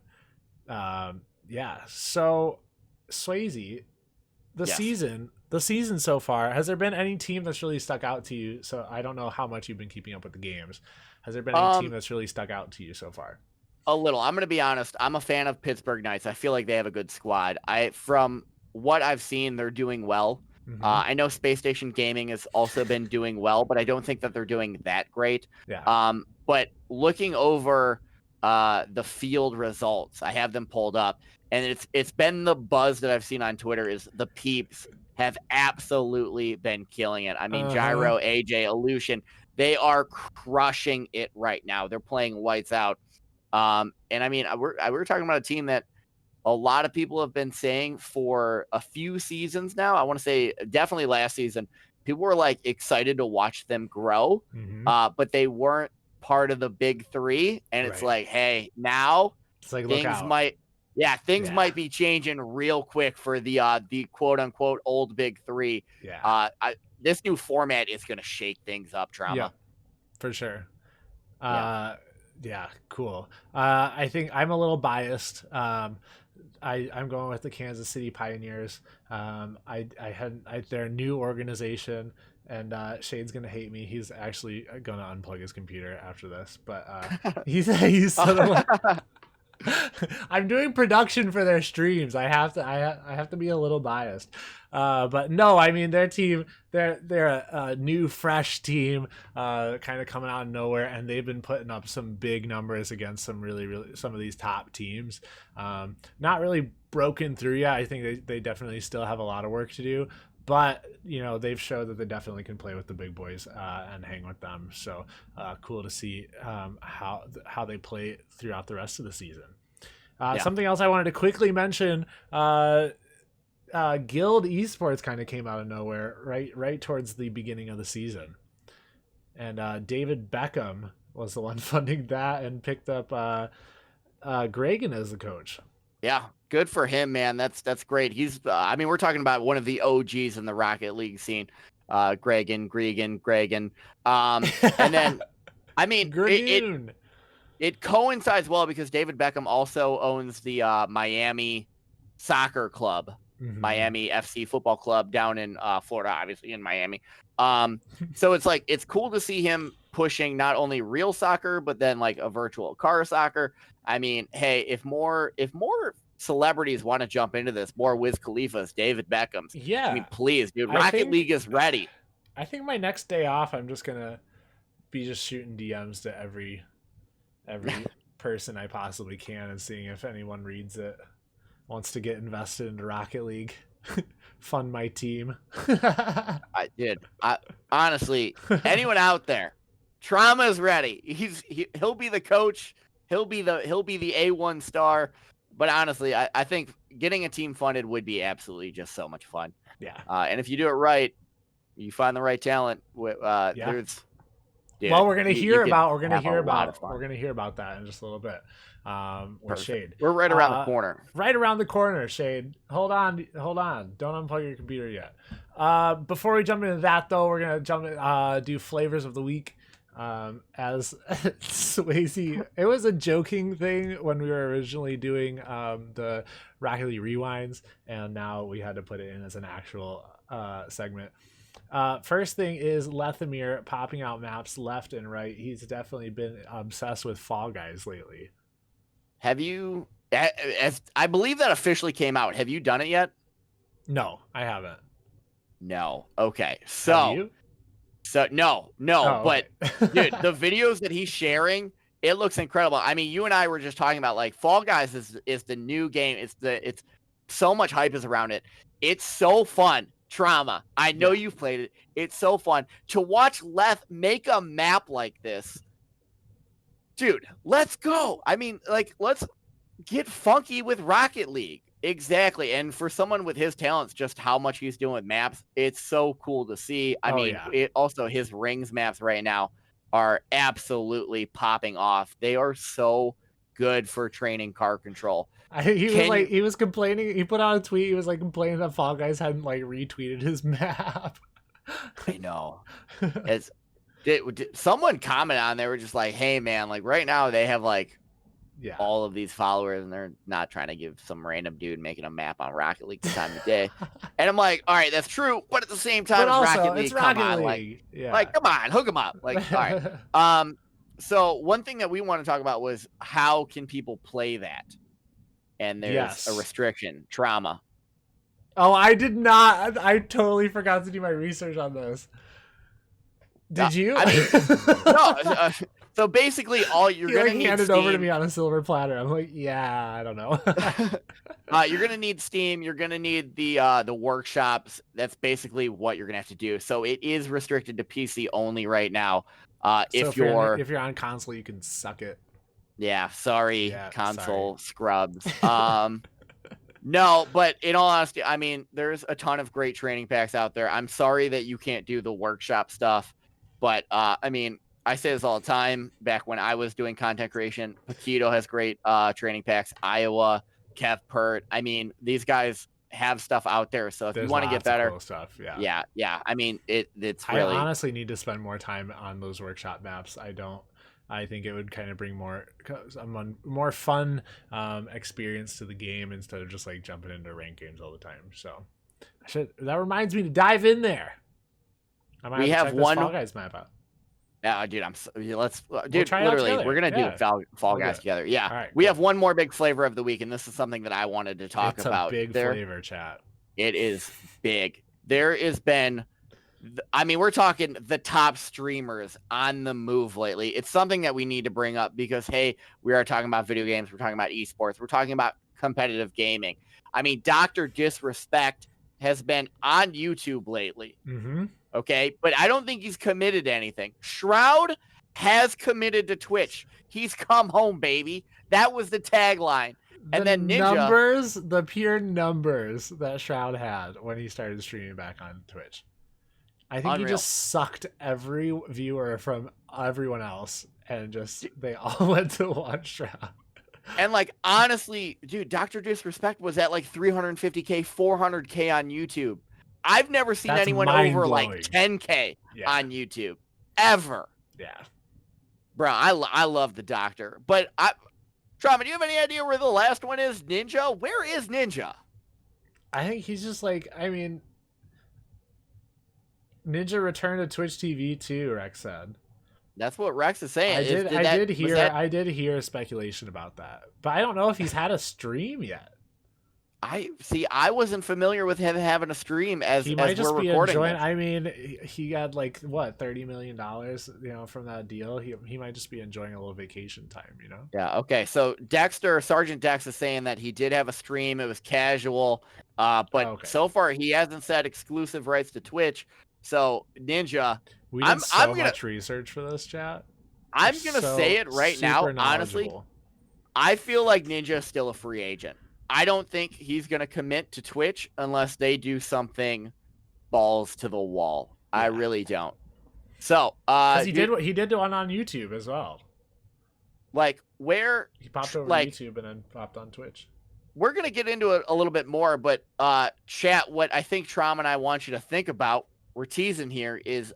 A: So SwasAye, the season so far, has there been any team that's really stuck out to you? So I don't know how much you've been keeping up with the games. Has there been any team that's really stuck out to you so far?
B: A little. I'm going to be honest. I'm a fan of Pittsburgh Knights. I feel like they have a good squad. From what I've seen, they're doing well. I know Space Station Gaming has also been doing well, but I don't think that they're doing that great. But looking over the field results, I have them pulled up, and it's been the buzz that I've seen on Twitter is the Peeps have absolutely been killing it. I mean, Gyro, AJ, Illusion, they are crushing it right now. They're playing lights out. And I mean, we're talking about a team that a lot of people have been saying for a few seasons now. I want to say definitely last season, people were like excited to watch them grow, but they weren't part of the big three. And it's like, hey, now
A: it's like,
B: things might be changing real quick for the quote unquote old big three. This new format is going to shake things up, Trauma.
A: Yeah, for sure. Yeah, cool. I think I'm a little biased. I'm going with the Kansas City Pioneers. They're a new organization, and Shade's gonna hate me. He's actually gonna unplug his computer after this, but he's sort of like, I'm doing production for their streams. I have to be a little biased. But no, I mean their team. They're a new, fresh team, kind of coming out of nowhere, and they've been putting up some big numbers against some really some of these top teams. Not really broken through yet. I think they definitely still have a lot of work to do. But they've showed that they definitely can play with the big boys and hang with them. So cool to see how they play throughout the rest of the season.
B: Yeah.
A: Something else I wanted to quickly mention: Guild Esports kind of came out of nowhere right towards the beginning of the season, and David Beckham was the one funding that and picked up Gregan as the coach.
B: Yeah, good for him, man. That's great. He's I mean, we're talking about one of the OGs in the Rocket League scene. Gregan. And then I mean it coincides well because David Beckham also owns the Miami soccer club, Miami FC football club down in Florida, obviously in Miami. So it's cool to see him pushing not only real soccer, but then like a virtual car soccer. I mean, hey, if more celebrities want to jump into this, more Wiz Khalifa's, David Beckham's.
A: Yeah.
B: I mean, please, dude, Rocket League is ready.
A: I think my next day off, I'm just gonna be just shooting DMs to every person I possibly can and seeing if anyone reads it, wants to get invested into Rocket League, fund my team.
B: I honestly, anyone out there, Trauma is ready. He'll be the coach. He'll be the A1 star. But honestly, I think getting a team funded would be absolutely just so much fun.
A: Yeah.
B: And if you do it right, you find the right talent. There's. Dude,
A: we're gonna hear about that in just a little bit. With Shade.
B: We're right around the corner.
A: Right around the corner, Shade. Hold on. Don't unplug your computer yet. Before we jump into that, though, we're gonna do flavors of the week. As SwasAye, it was a joking thing when we were originally doing the Rocket League rewinds, and now we had to put it in as an actual segment. First thing is Lethamir popping out maps left and right. He's definitely been obsessed with Fall Guys lately.
B: Have you? I believe that officially came out. Have you done it yet?
A: No, I haven't.
B: No. Okay. So.
A: Have you?
B: So no, but dude, the videos that he's sharing, it looks incredible. I mean, you and I were just talking about like Fall Guys is the new game. It's so much hype is around it. It's so fun. Trauma. I know you've played it. It's so fun to watch Leth make a map like this. Dude, let's go. I mean, like, let's get funky with Rocket League. Exactly. And for someone with his talents, just how much he's doing with maps, it's so cool to see. I mean, it also his rings maps right now are absolutely popping off. They are so good for training car control.
A: He was complaining. He put out a tweet. He was like complaining that Fall Guys hadn't like retweeted his map.
B: I know. Someone commented on there, were just like, hey man, like right now they have like all of these followers and they're not trying to give some random dude making a map on Rocket League this time of day. And I'm like, all right, that's true, but at the same time, it's Rocket League. Like, come on, hook them up. Like, all right. So one thing that we want to talk about was how can people play that? And there's a restriction. Trauma.
A: Oh, I did not. I totally forgot to do my research on this. Did you?
B: I mean, no. So basically, all you're gonna need
A: handed over to me on a silver platter. I'm like, yeah, I don't know.
B: You're gonna need Steam. You're gonna need the workshops. That's basically what you're gonna have to do. So it is restricted to PC only right now. If you're
A: on console, you can suck it.
B: Yeah, sorry, console scrubs. No, but in all honesty, I mean, there's a ton of great training packs out there. I'm sorry that you can't do the workshop stuff, but I mean, I say this all the time. Back when I was doing content creation, Paquito has great training packs. Iowa, Kev Pert. I mean, these guys have stuff out there. So if you want to get better,
A: cool stuff.
B: Yeah. I mean, it's really.
A: I honestly need to spend more time on those workshop maps. I don't. I think it would kind of bring more fun experience to the game instead of just like jumping into ranked games all the time. So that reminds me to dive in there. I might have to check this Fall Guys map out.
B: Yeah, dude, let's
A: We'll try it out
B: literally
A: together.
B: we're gonna
A: Yeah.
B: do Fall Guys together. Yeah.
A: All right,
B: we
A: cool.
B: have one more big flavor of the week, and this is something that I wanted to talk about.
A: It's a big flavor, chat.
B: It is big. There has been, I mean, we're talking the top streamers on the move lately. It's something that we need to bring up because, hey, we are talking about video games. We're talking about esports. We're talking about competitive gaming. I mean, Dr. Disrespect has been on YouTube lately.
A: Mm-hmm.
B: Okay, but I don't think he's committed to anything. Shroud has committed to Twitch. He's come home, baby. That was the tagline. And then Ninja,
A: the pure numbers that Shroud had when he started streaming back on Twitch. I think he just sucked every viewer from everyone else, and they all went to watch Shroud.
B: And like, honestly, dude, Dr. Disrespect was at like 350K, 400K on YouTube. I've never seen anyone over like 10K on YouTube ever.
A: Yeah,
B: bro, I love the Doctor, but Trauma, do you have any idea where the last one is? Ninja? Where is Ninja?
A: I think he's just like, I mean, Ninja returned to Twitch TV too, Rex said.
B: That's what Rex is saying.
A: I did hear speculation about that, but I don't know if he's had a stream yet.
B: I wasn't familiar with him having a stream as
A: he might just
B: we're
A: be
B: recording.
A: I mean, he got like what, $30 million, from that deal. He might just be enjoying a little vacation time,
B: Yeah. Okay. So Sergeant Dex is saying that he did have a stream. It was casual, but so far he hasn't said exclusive rights to Twitch. So Ninja,
A: we did much research for this, chat.
B: I'm gonna say it right now. Honestly, I feel like Ninja is still a free agent. I don't think he's going to commit to Twitch unless they do something balls to the wall. Yeah. I really don't. So,
A: he did one on YouTube as well.
B: Like where
A: he popped over YouTube and then popped on Twitch.
B: We're going to get into it a little bit more, but chat, what I think Trauma and I want you to think about, we're teasing here, is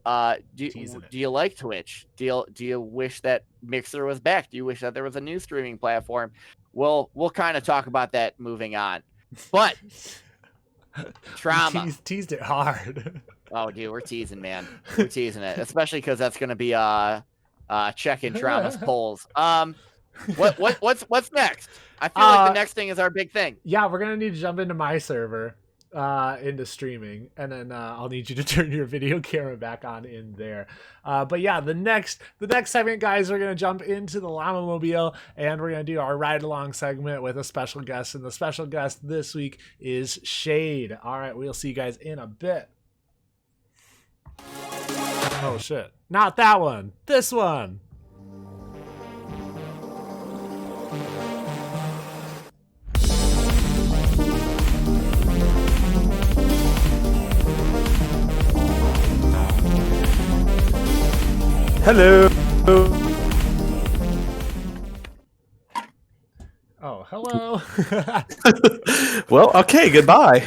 B: do you like Twitch? Do you wish that Mixer was back? Do you wish that there was a new streaming platform? We'll kind of talk about that moving on. But Trauma
A: teased it hard.
B: Oh, dude, we're teasing, man. We're teasing it, especially because that's going to be checking Trauma's polls. What's next? I feel like the next thing is our big thing.
A: Yeah, we're gonna need to jump into my server, into streaming, and then I'll need you to turn your video camera back on in there. But yeah, the next segment, guys, we're gonna jump into the Llama Mobile, and we're gonna do our ride along segment with a special guest, and the special guest this week is Shade. All right, we'll see you guys in a bit. Oh shit, not that one, this one.
C: Hello.
A: Oh, hello.
C: Well, okay, goodbye.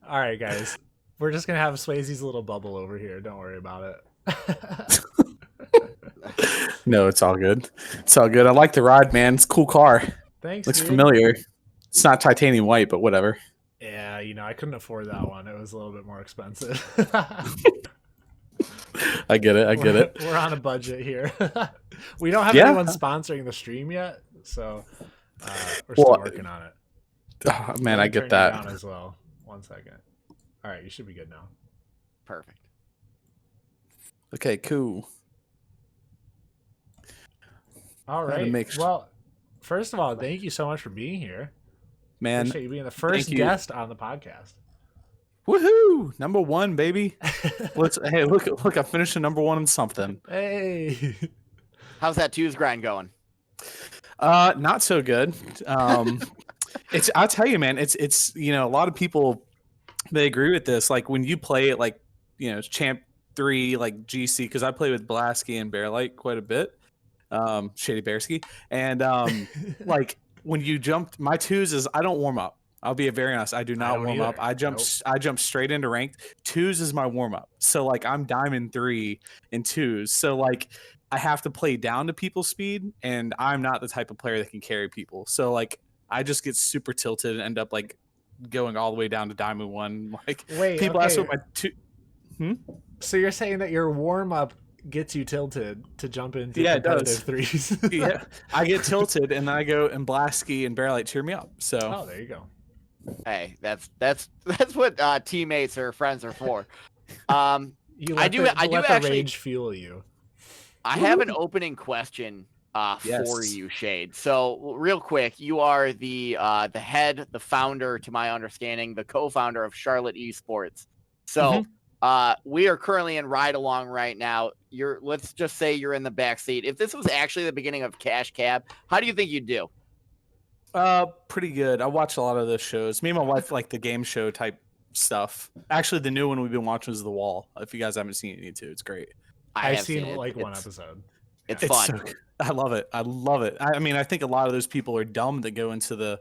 A: All right, guys. We're just going to have SwasAye's little bubble over here. Don't worry about it.
C: No, it's all good. It's all good. I like the ride, man. It's a cool car.
A: Thanks,
C: Looks
A: dude.
C: familiar. It's not titanium white, but whatever.
A: Yeah, I couldn't afford that one. It was a little bit more expensive.
C: I get it.
A: We're on a budget here. We don't have anyone sponsoring the stream yet, so we're still working on it.
C: Oh, man, I get that.
A: Down as well. 1 second. All right, you should be good now.
B: Perfect.
C: Okay, cool.
A: All right. Well, first of all, thank you so much for being here.
C: Man,
A: appreciate you being the first guest on the podcast.
C: Woohoo! Number one, baby. Hey, look! I'm finishing number one in something.
A: Hey,
B: how's that Tuesday grind going?
C: Not so good. I'll tell you, man. It's a lot of people, they agree with this. Like when you play it, like Champ 3, like GC, because I play with Blasky and Bearlight quite a bit. Shady Bearsky, and like when you jump, my twos is I don't warm up. I'll be very honest. I do not
A: don't
C: warm up.
A: either.
C: I jump straight into ranked. 2s is my warm up. So like I'm diamond 3 in 2s. So like I have to play down to people's speed, and I'm not the type of player that can carry people. So like I just get super tilted and end up like going all the way down to diamond 1. Like
A: Wait,
C: people
A: okay.
C: ask what my 2.
A: So you're saying that your warm up gets you tilted to jump into
C: Yeah, it
A: competitive
C: does.
A: threes?
C: Yeah, I get tilted and I go and Blasky and Bearlight cheer me up. So
A: Oh, there you go.
B: Hey, that's what teammates or friends are for.
A: You
B: I
A: let
B: do
A: the,
B: I do
A: let the
B: actually
A: rage fuel you.
B: I have an opening question for
C: Yes.
B: you, Shade. So real quick, you are the head, the founder, to my understanding, the co-founder of Charlotte Esports. So we are currently in ride along right now. Let's just say you're in the back seat. If this was actually the beginning of Cash Cab, how do you think you'd do?
C: Pretty good. I watch a lot of those shows. Me and my wife like the game show type stuff. Actually, the new one we've been watching is The Wall. If you guys haven't seen it, you need to. It's great.
A: I've
B: have
A: seen
B: it.
A: like one episode.
B: It's
C: It's
B: fun.
C: so good. I love it. I love it. I mean, I think a lot of those people are dumb that go into the,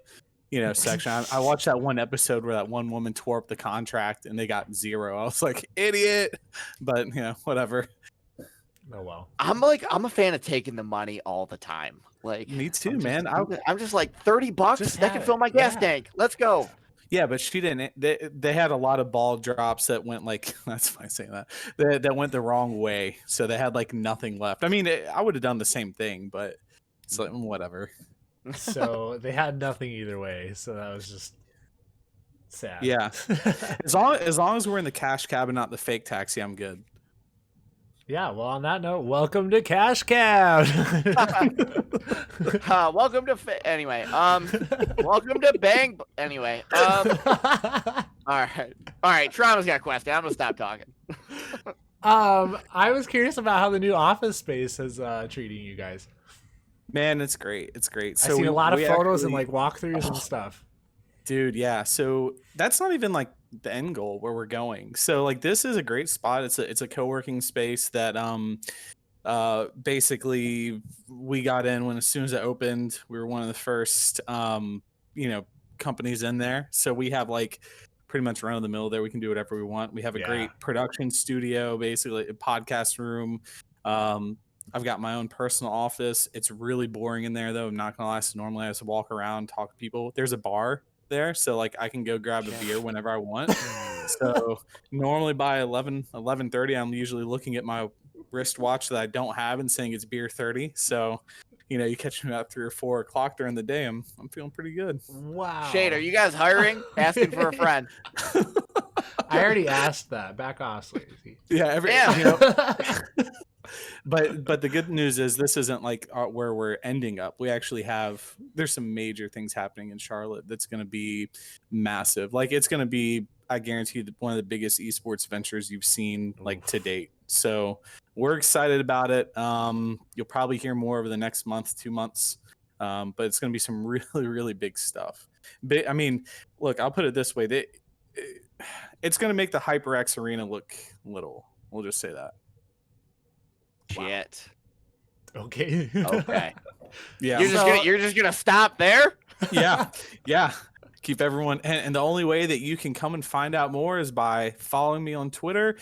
C: section. I watched that one episode where that one woman tore up the contract and they got 0. I was like, idiot. But whatever.
A: Oh well.
B: I'm a fan of taking the money all the time. Like
C: Me too,
B: I'm just,
C: man.
B: I'm just like $30.
A: Just
B: That
A: have
B: can
A: it.
B: fill my gas
A: Yeah.
B: tank. Let's go.
C: Yeah, but she didn't. They had a lot of ball drops that went like that's fine saying that that went the wrong way. So they had like nothing left. I mean, I would have done the same thing, but it's like whatever.
A: So they had nothing either way. So that was just sad.
C: Yeah, as long as we're in the cash cab and not the fake taxi, I'm good.
A: Yeah. Well, on that note, welcome to Cash Cab.
B: Welcome to anyway. Welcome to Bang. Anyway. All right. Trauma's got a question. I'm gonna stop talking.
A: I was curious about how the new office space is treating you guys.
C: Man, it's great. It's great. So
A: I've seen a lot of
C: we
A: photos and
C: actually-
A: like walkthroughs and stuff.
C: Dude, yeah. So that's not even like the end goal where we're going. So like this is a great spot. It's a co-working space that basically we got in when as soon as it opened, we were one of the first companies in there. So we have like pretty much run of the mill there. We can do whatever we want. We have a great production studio, basically a podcast room. I've got my own personal office. It's really boring in there though. I'm not gonna lie. So normally I just walk around, talk to people. There's a bar there, so like I can go grab a beer whenever I want. So normally by 11:30 I'm usually looking at my wristwatch that I don't have and saying it's beer 30. So you catch me about 3 or 4 o'clock during the day, I'm feeling pretty good.
A: Wow.
B: Shade, are you guys hiring? Asking for a friend.
A: I already asked that. Back off, Swayze.
C: Yeah,
B: Damn.
C: But the good news is this isn't like where we're ending up. We actually there's some major things happening in Charlotte that's going to be massive. Like it's going to be, I guarantee you, one of the biggest esports ventures you've seen like to date. So we're excited about it. You'll probably hear more over the next month, 2 months. But it's going to be some really, really big stuff. I mean, look, I'll put it this way. It's going to make the HyperX Arena look little. We'll just say that.
B: Shit.
A: Okay.
B: Okay.
C: Yeah.
B: You're just gonna stop there?
C: Yeah. Keep everyone, and the only way that you can come and find out more is by following me on Twitter.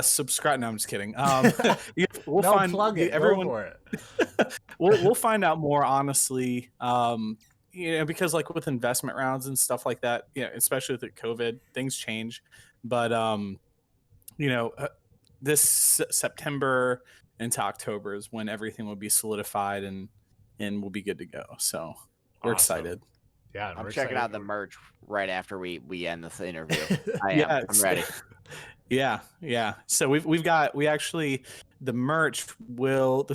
C: Subscribe. No, I'm just kidding. We'll find
A: plug it.
C: everyone.
A: Go for it.
C: We'll find out more, honestly. Because like with investment rounds and stuff like that, especially with COVID, things change. But this September into October is when everything will be solidified and we'll be good to go. So we're excited.
A: Yeah,
B: I'm checking out the merch right after we end this interview. I'm ready.
C: Yeah. So the merch will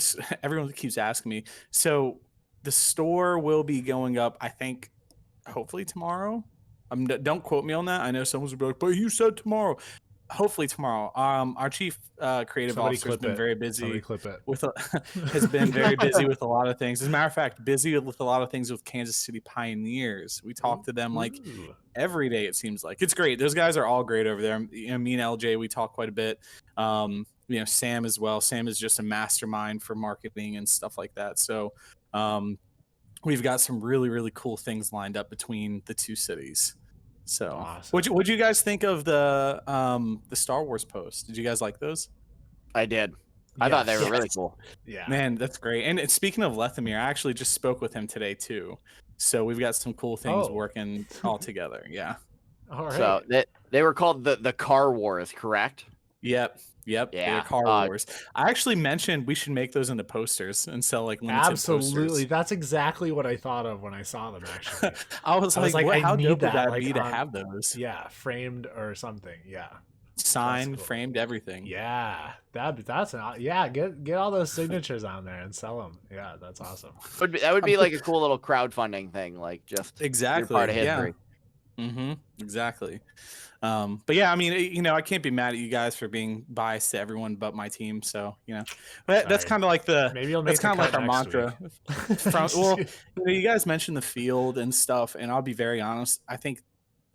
C: everyone keeps asking me. So the store will be going up, I think, hopefully tomorrow. Don't quote me on that. I know someone's gonna be like, but you said tomorrow. Hopefully tomorrow. Our chief creative officer has been very busy has been very busy with a lot of things. As a matter of fact, busy with a lot of things with Kansas City Pioneers. We talk to them like every day. It seems like it's great. Those guys are all great over there. Me and LJ, we talk quite a bit. Sam as well. Sam is just a mastermind for marketing and stuff like that. So we've got some really, really cool things lined up between the two cities. So,
A: Awesome.
C: what'd you guys think of the Star Wars post? Did you guys like those?
B: I did. I thought they were
A: Yes.
B: really cool.
A: Yeah.
C: Man, that's great. And speaking of Lethamyr, I actually just spoke with him today too. So we've got some cool things
A: Oh.
C: working all together. Yeah.
A: All right.
B: So they were called the Car Wars, correct?
C: Yep. They're
B: Yeah.
C: Car Wars. I actually mentioned we should make those into posters and sell like limited
A: Absolutely.
C: posters.
A: That's exactly what I thought of when I saw them, actually.
C: I was like,
A: I
C: how
A: need
C: dope would
A: that,
C: that
A: like,
C: be to
A: on-
C: have those?
A: Yeah, framed or something. Yeah.
C: Signed,
A: cool.
C: framed, everything.
A: Yeah. Get all those signatures on there and sell them. Yeah, that's awesome.
B: That would be like a cool little crowdfunding thing, like just
C: Exactly.
B: you're part of history.
C: Yeah. Exactly. But yeah, I mean, I can't be mad at you guys for being biased to everyone but my team. So, but that's kind of like
A: maybe you'll make
C: that's kind of like our mantra.
A: Well,
C: You guys mentioned the field and stuff, and I'll be very honest. I think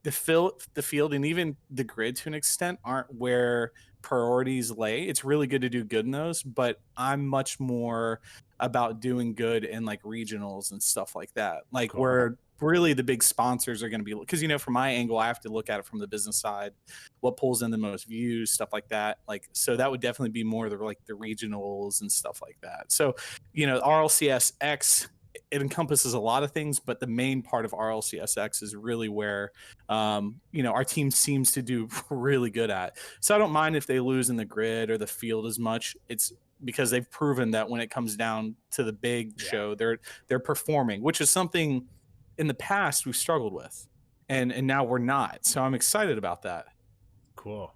C: the field, and even the grid to an extent aren't where priorities lay. It's really good to do good in those, but I'm much more about doing good in like regionals and stuff like that. Like
A: Cool.
C: where really the big sponsors are going to be, because from my angle, I have to look at it from the business side, what pulls in the most views, stuff like that. Like, so that would definitely be more the regionals and stuff like that. So, RLCSX, it encompasses a lot of things, but the main part of RLCSX is really where, our team seems to do really good at. So I don't mind if they lose in the grid or the field as much. It's because they've proven that when it comes down to the big show, they're performing, which is something in the past we've struggled with, and now we're not. So I'm excited about that.
A: Cool.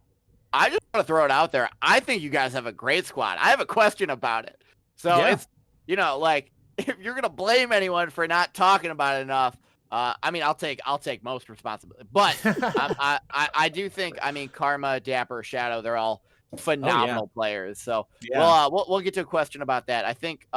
B: I just want to throw it out there. I think you guys have a great squad. I have a question about it. So it's, like, if you're gonna blame anyone for not talking about it enough, I mean, I'll take most responsibility. But I do think, I mean, Karma, Dapper, Shadow, they're all phenomenal players. So we'll get to a question about that. I think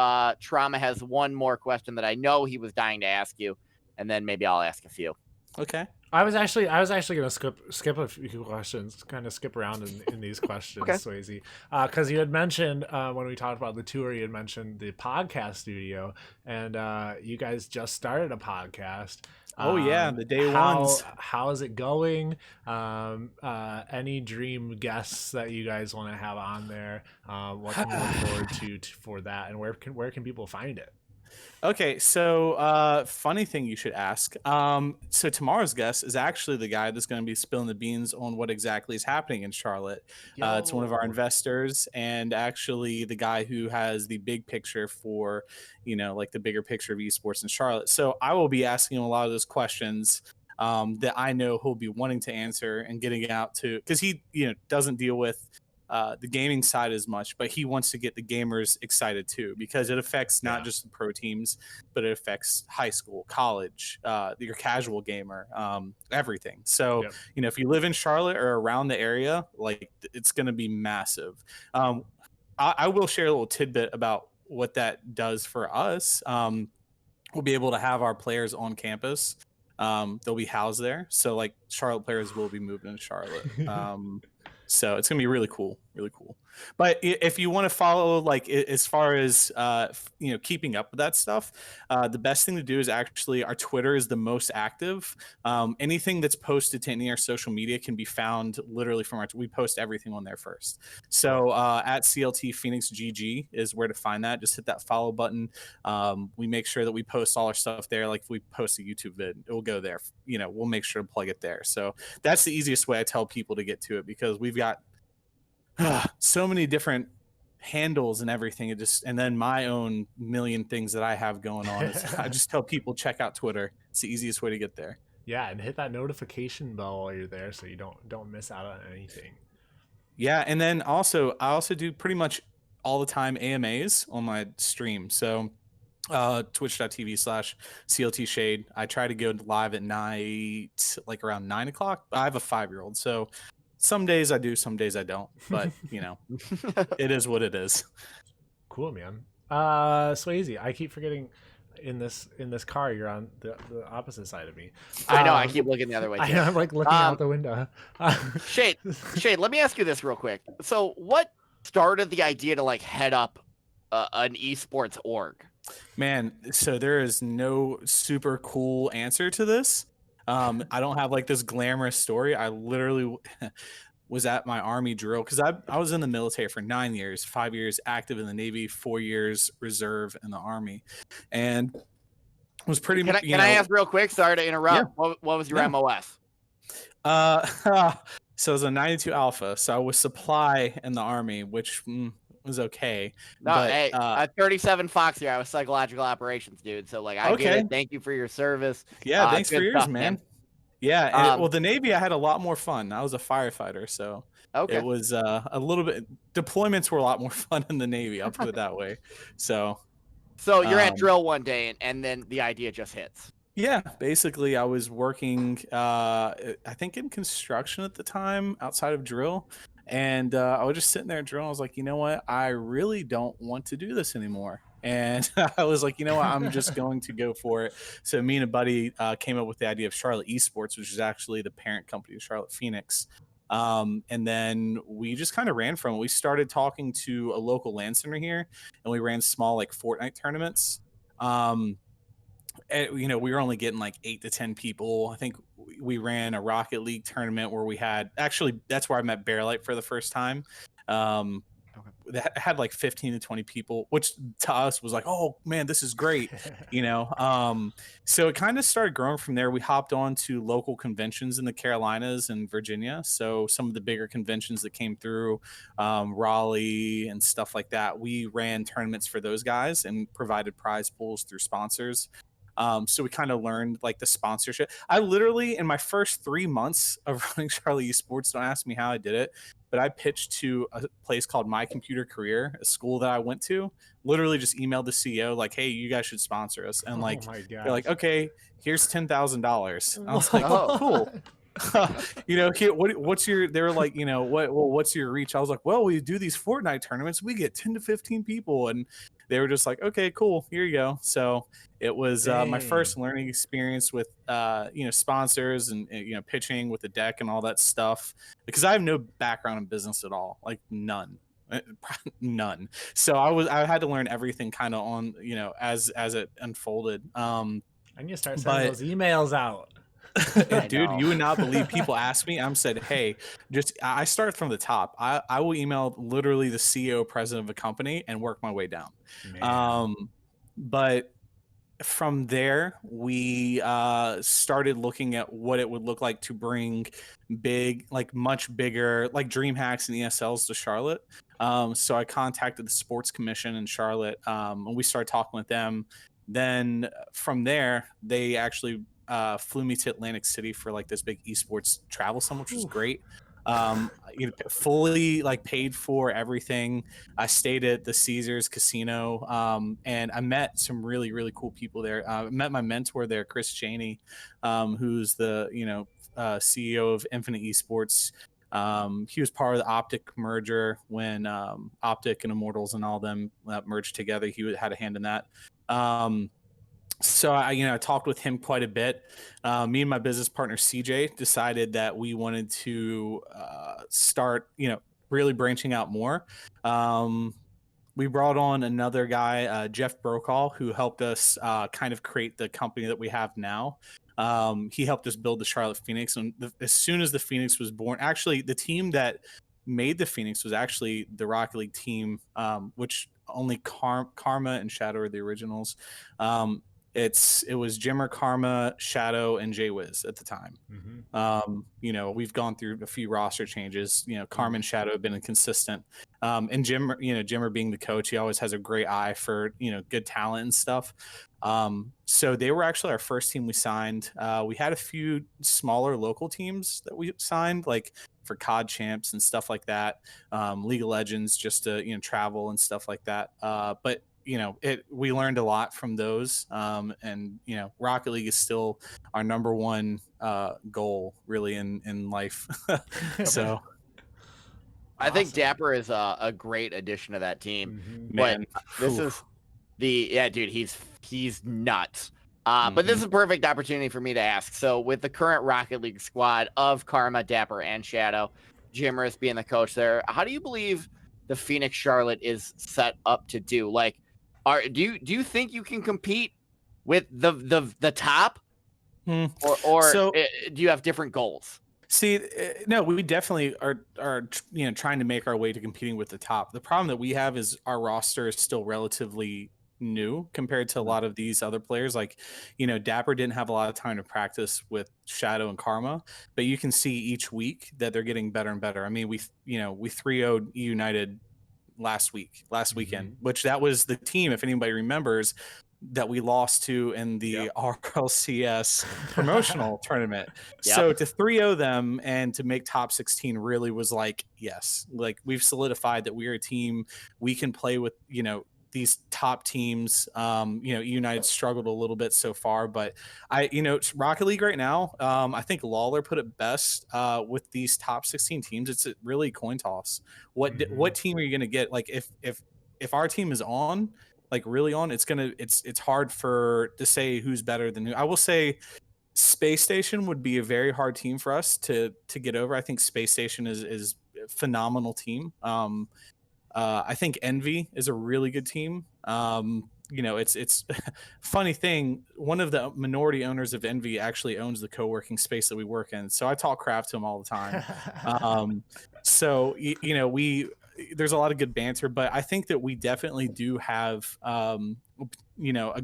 B: Trauma has one more question that I know he was dying to ask you, and then maybe I'll ask a few.
A: Okay. I was actually gonna skip a few questions, kind of skip around in these questions,
B: Okay.
A: SwasAye, because you had mentioned when we talked about the tour, you had mentioned the podcast studio, and you guys just started a podcast.
C: The day ones.
A: How is it going? Any dream guests that you guys want to have on there? What can we look forward to for that, and where can people find it?
C: Okay, so funny thing you should ask. So tomorrow's guest is actually the guy that's going to be spilling the beans on what exactly is happening in Charlotte. It's one of our investors, and actually the guy who has the big picture for, like the bigger picture of esports in Charlotte. So I will be asking him a lot of those questions that I know he'll be wanting to answer and getting out to, because he doesn't deal with the gaming side as much, but he wants to get the gamers excited too, because it affects not just the pro teams, but it affects high school, college, your casual gamer, everything. So, if you live in Charlotte or around the area, like, it's going to be massive. I will share a little tidbit about what that does for us. We'll be able to have our players on campus. They'll be housed there. So like Charlotte players will be moved into Charlotte. So it's going to be really cool, really cool. But if you want to follow, like, as far as, keeping up with that stuff, the best thing to do is actually our Twitter is the most active. Anything that's posted to any of our social media can be found literally from we post everything on there first. So at CLT Phoenix GG is where to find that. Just hit that follow button. We make sure that we post all our stuff there. Like if we post a YouTube vid, it will go there. We'll make sure to plug it there. So that's the easiest way I tell people to get to it, because we've got so many different handles and everything. And then my own million things that I have going on. I just tell people, check out Twitter. It's the easiest way to get there.
A: Yeah, and hit that notification bell while you're there so you don't miss out on anything.
C: Yeah, and then I also do pretty much all the time AMAs on my stream. So twitch.tv/CLT Shade. I try to go live at night, like around 9 o'clock. I have a 5-year-old, so some days I do, some days I don't, but it is what it is.
A: Cool, man. SwasAye, I keep forgetting in this car you're on the opposite side of me.
B: I know, I keep looking the other way too.
A: I know, I'm like looking out the window.
B: Shade, let me ask you this real quick. So what started the idea to like head up an esports org?
C: Man, so there is no super cool answer to this. I don't have like this glamorous story. I literally was at my Army drill because I was in the military for 9 years, 5 years active in the Navy, 4 years reserve in the Army, and was pretty,
B: Can I ask real quick? Sorry to interrupt.
C: Yeah.
B: What was your
C: No.
B: MOS?
C: So it was a 92 Alpha. So I was supply in the Army, which was okay.
B: No,
C: but
B: hey, 37 Fox here. I was psychological operations, dude. So like, I get
C: Okay.
B: it. Thank you for your service.
C: yeah, thanks for
B: good
C: yours,
B: stuff,
C: man. Yeah, and
B: Um,
C: well, the Navy I had a lot more fun. I was a firefighter, so
B: Okay.
C: it was a little bit. Deployments were a lot more fun in the Navy. I'll put it that way. So
B: So you're at drill one day, and then the idea just hits.
C: yeah, basically, I was working, I think in construction at the time outside of drill. And I was just sitting there drilling. I was like, you know what? I really don't want to do this anymore. And I was like, you know what? I'm just going to go for it. So me and a buddy came up with the idea of Charlotte Esports, which is actually the parent company of Charlotte Phoenix. And then we just kind of ran from it. We started talking to a local LAN center here, and we ran small like Fortnite tournaments. We were only getting like 8 to 10 people. I think we ran a Rocket League tournament where we had that's where I met Bearlight for the first time. That had like 15 to 20 people, which to us was like, oh man, this is great. So it kind of started growing from there. We hopped on to local conventions in the Carolinas and Virginia. So some of the bigger conventions that came through, Raleigh and stuff like that, we ran tournaments for those guys and provided prize pools through sponsors. So we kind of learned like the sponsorship. I literally, in my first 3 months of running Charlie Esports, don't ask me how I did it, but I pitched to a place called My Computer Career, a school that I went to. Literally just emailed the CEO like, hey, you guys should sponsor us. And like, they're like, okay, here's $10,000. I was like, oh, cool. What's your, they were like, what's your reach? I was like, well, we do these Fortnite tournaments, we get 10 to 15 people. And they were just like, okay, cool, here you go. So it was my first learning experience with sponsors and pitching with the deck and all that stuff, because I have no background in business at all, like none. So I had to learn everything kind of on as it unfolded.
A: And you start sending those emails out.
C: Dude, you would not believe people ask me. I'm said, hey, I start from the top. I will email literally the CEO, president of a company, and work my way down. But from there, we started looking at what it would look like to bring much bigger, like DreamHacks and ESLs to Charlotte. So I contacted the Sports Commission in Charlotte, and we started talking with them. Then from there, they actually flew me to Atlantic City for like this big esports travel summit, which was great. Fully like paid for everything. I stayed at the Caesars Casino, and I met some really, really cool people there. I met my mentor there, Chris Cheney, who's the CEO of Infinite Esports. He was part of the Optic merger when Optic and Immortals and all them merged together. He had a hand in that. So I talked with him quite a bit. Me and my business partner CJ decided that we wanted to start, really branching out more. We brought on another guy, Jeff Brokaw, who helped us kind of create the company that we have now. He helped us build the Charlotte Phoenix, and as soon as the Phoenix was born, actually the team that made the Phoenix was actually the Rocket League team, which only Karma and Shadow are the originals. It was Jimmer, Karma, Shadow, and Jaywiz at the time. We've gone through a few roster changes. Karma and Shadow have been inconsistent. And Jimmer being the coach, he always has a great eye for good talent and stuff. So they were actually our first team we signed. We had a few smaller local teams that we signed, like for COD champs and stuff like that. League of Legends, just to travel and stuff like that. But we learned a lot from those, and Rocket League is still our number one goal really in life. So
B: I think Dapper is a great addition to that team.
C: Man,
B: this is dude, he's nuts. But this is a perfect opportunity for me to ask. So with the current Rocket League squad of Karma, Dapper, and Shadow, Jimmer's being the coach there, how do you believe the Phoenix Charlotte is set up to do? Like, do you think you can compete with the top? or
C: So
B: do you have different goals?
C: see, no, we definitely are trying to make our way to competing with the top. The problem that we have is our roster is still relatively new compared to a lot of these other players. Like, Dapper didn't have a lot of time to practice with Shadow and Karma, but you can see each week that they're getting better and better. I mean, we 3-0'd United last weekend, which that was the team, if anybody remembers, that we lost to in the RLCS promotional tournament. So to 3-0 them and to make top 16 really was like, yes, like we've solidified that we're a team. We can play with, these top teams. United struggled a little bit so far, but Rocket League right now, I think Lawler put it best with these top 16 teams. It's a really coin toss. What team are you going to get? Like if our team is on, like really on, it's hard to say who's better than who. I will say Space Station would be a very hard team for us to get over. I think Space Station is a phenomenal team. I think Envy is a really good team. It's funny thing. One of the minority owners of Envy actually owns the co-working space that we work in. So I talk craft to him all the time. There's a lot of good banter, but I think that we definitely do have, a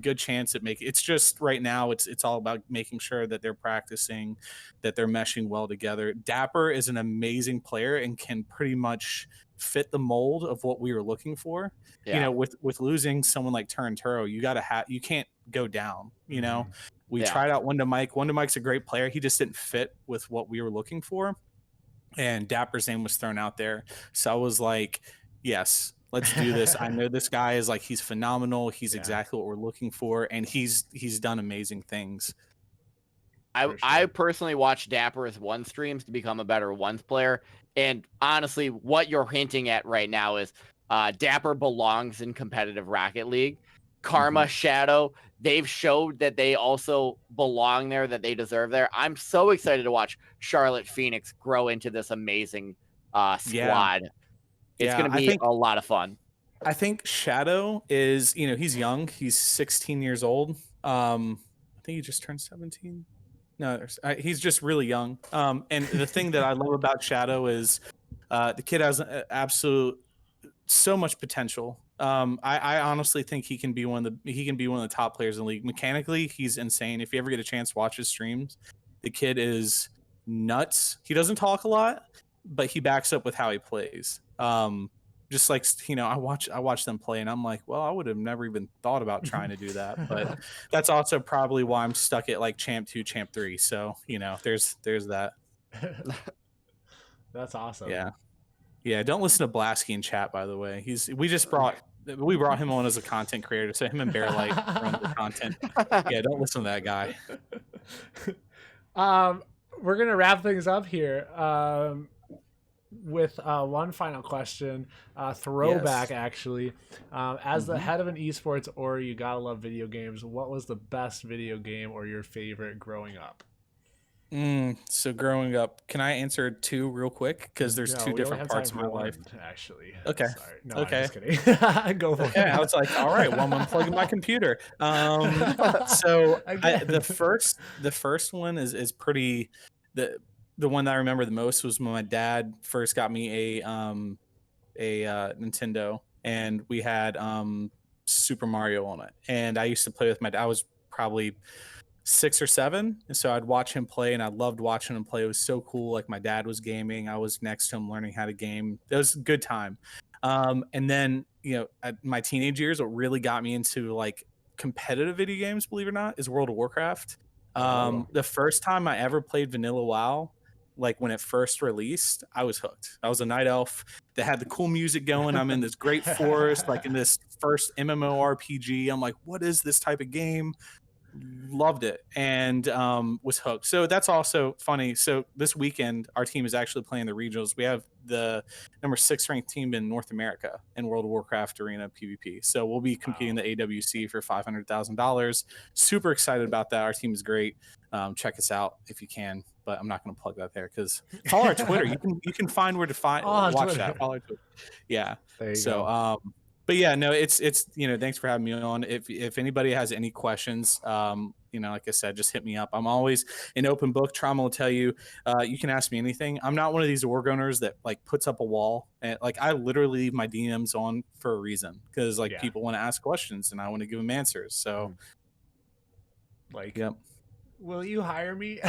C: good chance at making. It's just right now, it's all about making sure that they're practicing, that they're meshing well together. Dapper is an amazing player and can pretty much fit the mold of what we were looking for. With losing someone like Turinturo, you can't go down. We tried out Wonder Mike. Wonder Mike's a great player. He just didn't fit with what we were looking for, and Dapper's name was thrown out there. So I was like, yes, let's do this. I know this guy is like, he's phenomenal. He's exactly what we're looking for, and he's done amazing things.
B: I personally watch Dapper's one streams to become a better ones player. And honestly, what you're hinting at right now is Dapper belongs in competitive Rocket League. Karma, Shadow, they've showed that they also belong there, that they deserve there. I'm so excited to watch Charlotte Phoenix grow into this amazing squad. It's going to be a lot of fun.
C: I think Shadow is, he's young. He's 16 years old. I think he just turned 17. No, he's just really young. And the thing that I love about Shadow is the kid has so much potential. I honestly think he can be one of the top players in the league. Mechanically, he's insane. If you ever get a chance to watch his streams, the kid is nuts. He doesn't talk a lot, but he backs up with how he plays. Just like, I watch them play and I'm like, well, I would have never even thought about trying to do that. But that's also probably why I'm stuck at like champ 2, champ 3. So, there's that.
A: That's awesome.
C: Yeah. Don't listen to Blasky in chat, by the way. We brought him on as a content creator. So him and Bearlight run the content. Yeah. Don't listen to that guy.
A: We're going to wrap things up here. With one final question, throwback actually. As the head of an esports or you gotta love video games, what was the best video game or your favorite growing up?
C: So growing up, can I answer 2 real quick? Because there's 2 different parts of my life.
A: Actually.
C: Okay.
A: Sorry. No,
C: okay.
A: I'm just kidding. Go for it.
C: I was like, all right, well, I'm unplugging my computer. So the first one is pretty the one that I remember the most was when my dad first got me a Nintendo, and we had Super Mario on it. And I used to play with my dad. I was probably 6 or 7, and so I'd watch him play, and I loved watching him play. It was so cool. Like, my dad was gaming, I was next to him learning how to game. It was a good time. And then at my teenage years, what really got me into like competitive video games, believe it or not, is World of Warcraft. The first time I ever played Vanilla WoW, like when it first released, I was hooked. I was a night elf that had the cool music going. I'm in this great forest, like in this first MMORPG. I'm like, what is this type of game? Loved it, and was hooked. So that's also funny. So this weekend, our team is actually playing the regionals. We have the number 6 ranked team in North America in World of Warcraft Arena PvP. So we'll be competing the AWC for $500,000. Super excited about that. Our team is great. Check us out if you can, but I'm not going to plug that there because follow our Twitter. You can find where to watch Twitter. That. Follow our Twitter. Yeah.
A: There you go.
C: But yeah, no, it's thanks for having me on. If anybody has any questions, like I said, just hit me up. I'm always an open book. Trauma will tell you, you can ask me anything. I'm not one of these org owners that like puts up a wall. And like I literally leave my DMs on for a reason, because like people want to ask questions and I want to give them answers. So
A: like,
C: yep.
A: Will you hire me?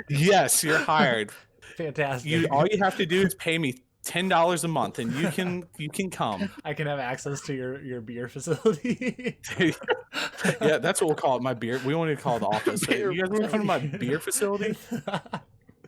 C: Yes, you're hired.
A: Fantastic.
C: All you have to do is pay me $10 a month, and you can come.
A: I can have access to your beer facility.
C: Yeah, that's what we'll call it. My beer. We want to call it the office. You guys want to come to my beer facility?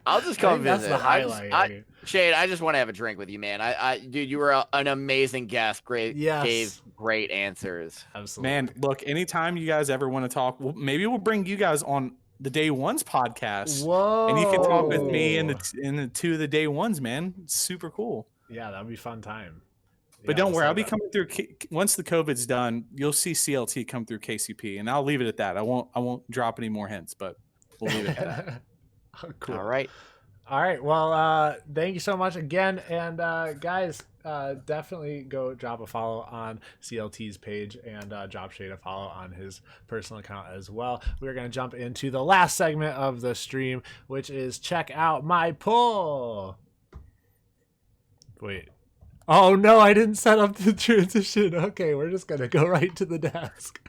B: I'll just come visit.
A: That's the highlight.
B: Shade, I just want to have a drink with you, man. Dude, you were an amazing guest. Great, gave great answers.
A: Absolutely,
C: man. Look, anytime you guys ever want to talk, maybe we'll bring you guys on the Day Ones podcast.
A: Whoa!
C: And you can talk with me and the two of the Day Ones, man. It's super cool.
A: Yeah, that'd be a fun time.
C: But don't worry, I'll be coming through once the COVID's done. You'll see CLT come through KCP, and I'll leave it at that. I won't drop any more hints, but we'll leave it at that.
A: Cool.
B: All right.
A: Well, thank you so much again, and guys, definitely go drop a follow on CLT's page and drop Shade a follow on his personal account as well. We're going to jump into the last segment of the stream, which is check out my poll. Wait. Oh no, I didn't set up the transition. Okay, we're just going to go right to the desk.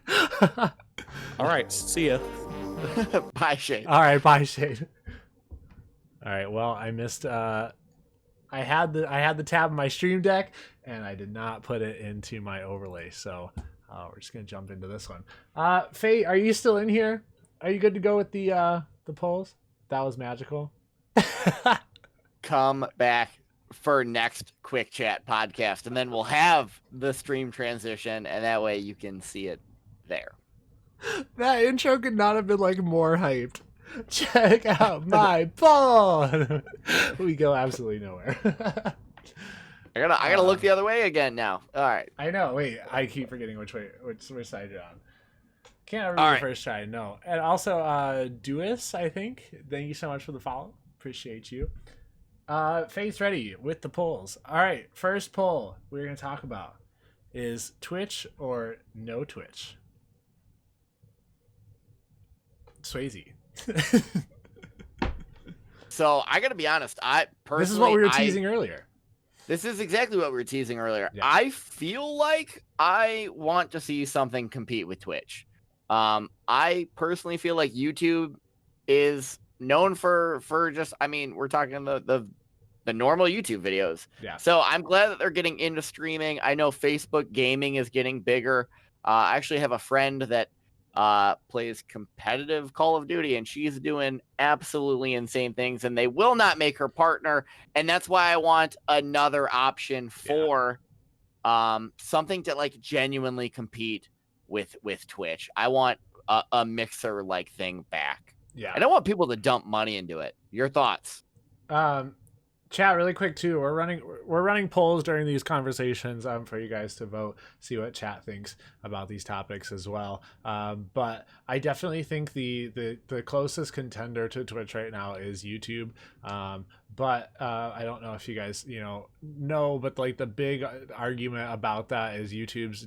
C: All right, see ya.
B: Bye, Shade.
A: All right, bye, Shade. All right, well, I missed I had the tab in my stream deck and I did not put it into my overlay, so we're just gonna jump into this one. Faye, are you still in here? Are you good to go with the polls? That was magical.
B: Come back for next quick chat podcast, and then we'll have the stream transition, and that way you can see it there.
A: That intro could not have been like more hyped. Check out my poll. We go absolutely nowhere.
B: I gotta look the other way again now. All right.
A: I know. Wait, I keep forgetting which side you're on. Can't remember the first try. No. And also, Duis, I think. Thank you so much for the follow. Appreciate you. Faith ready with the polls. All right. First poll we're gonna talk about is Twitch or no Twitch. SwasAye.
B: So I gotta be honest.
A: This is what we were teasing earlier.
B: This is exactly what we were teasing earlier.
A: Yeah.
B: I feel like I want to see something compete with Twitch. I personally feel like YouTube is known for just. I mean, we're talking the normal YouTube videos.
A: Yeah.
B: So I'm glad that they're getting into streaming. I know Facebook gaming is getting bigger. I actually have a friend that plays competitive Call of Duty, and she's doing absolutely insane things, and they will not make her partner, and that's why I want another option for something to like genuinely compete with Twitch. I want a mixer like thing back.
A: Yeah.
B: I don't want people to dump money into it. Your thoughts?
A: Chat really quick too. We're running polls during these conversations for you guys to vote, see what chat thinks about these topics as well. But I definitely think the closest contender to Twitch right now is YouTube. But I don't know if you guys know, but like the big argument about that is YouTube's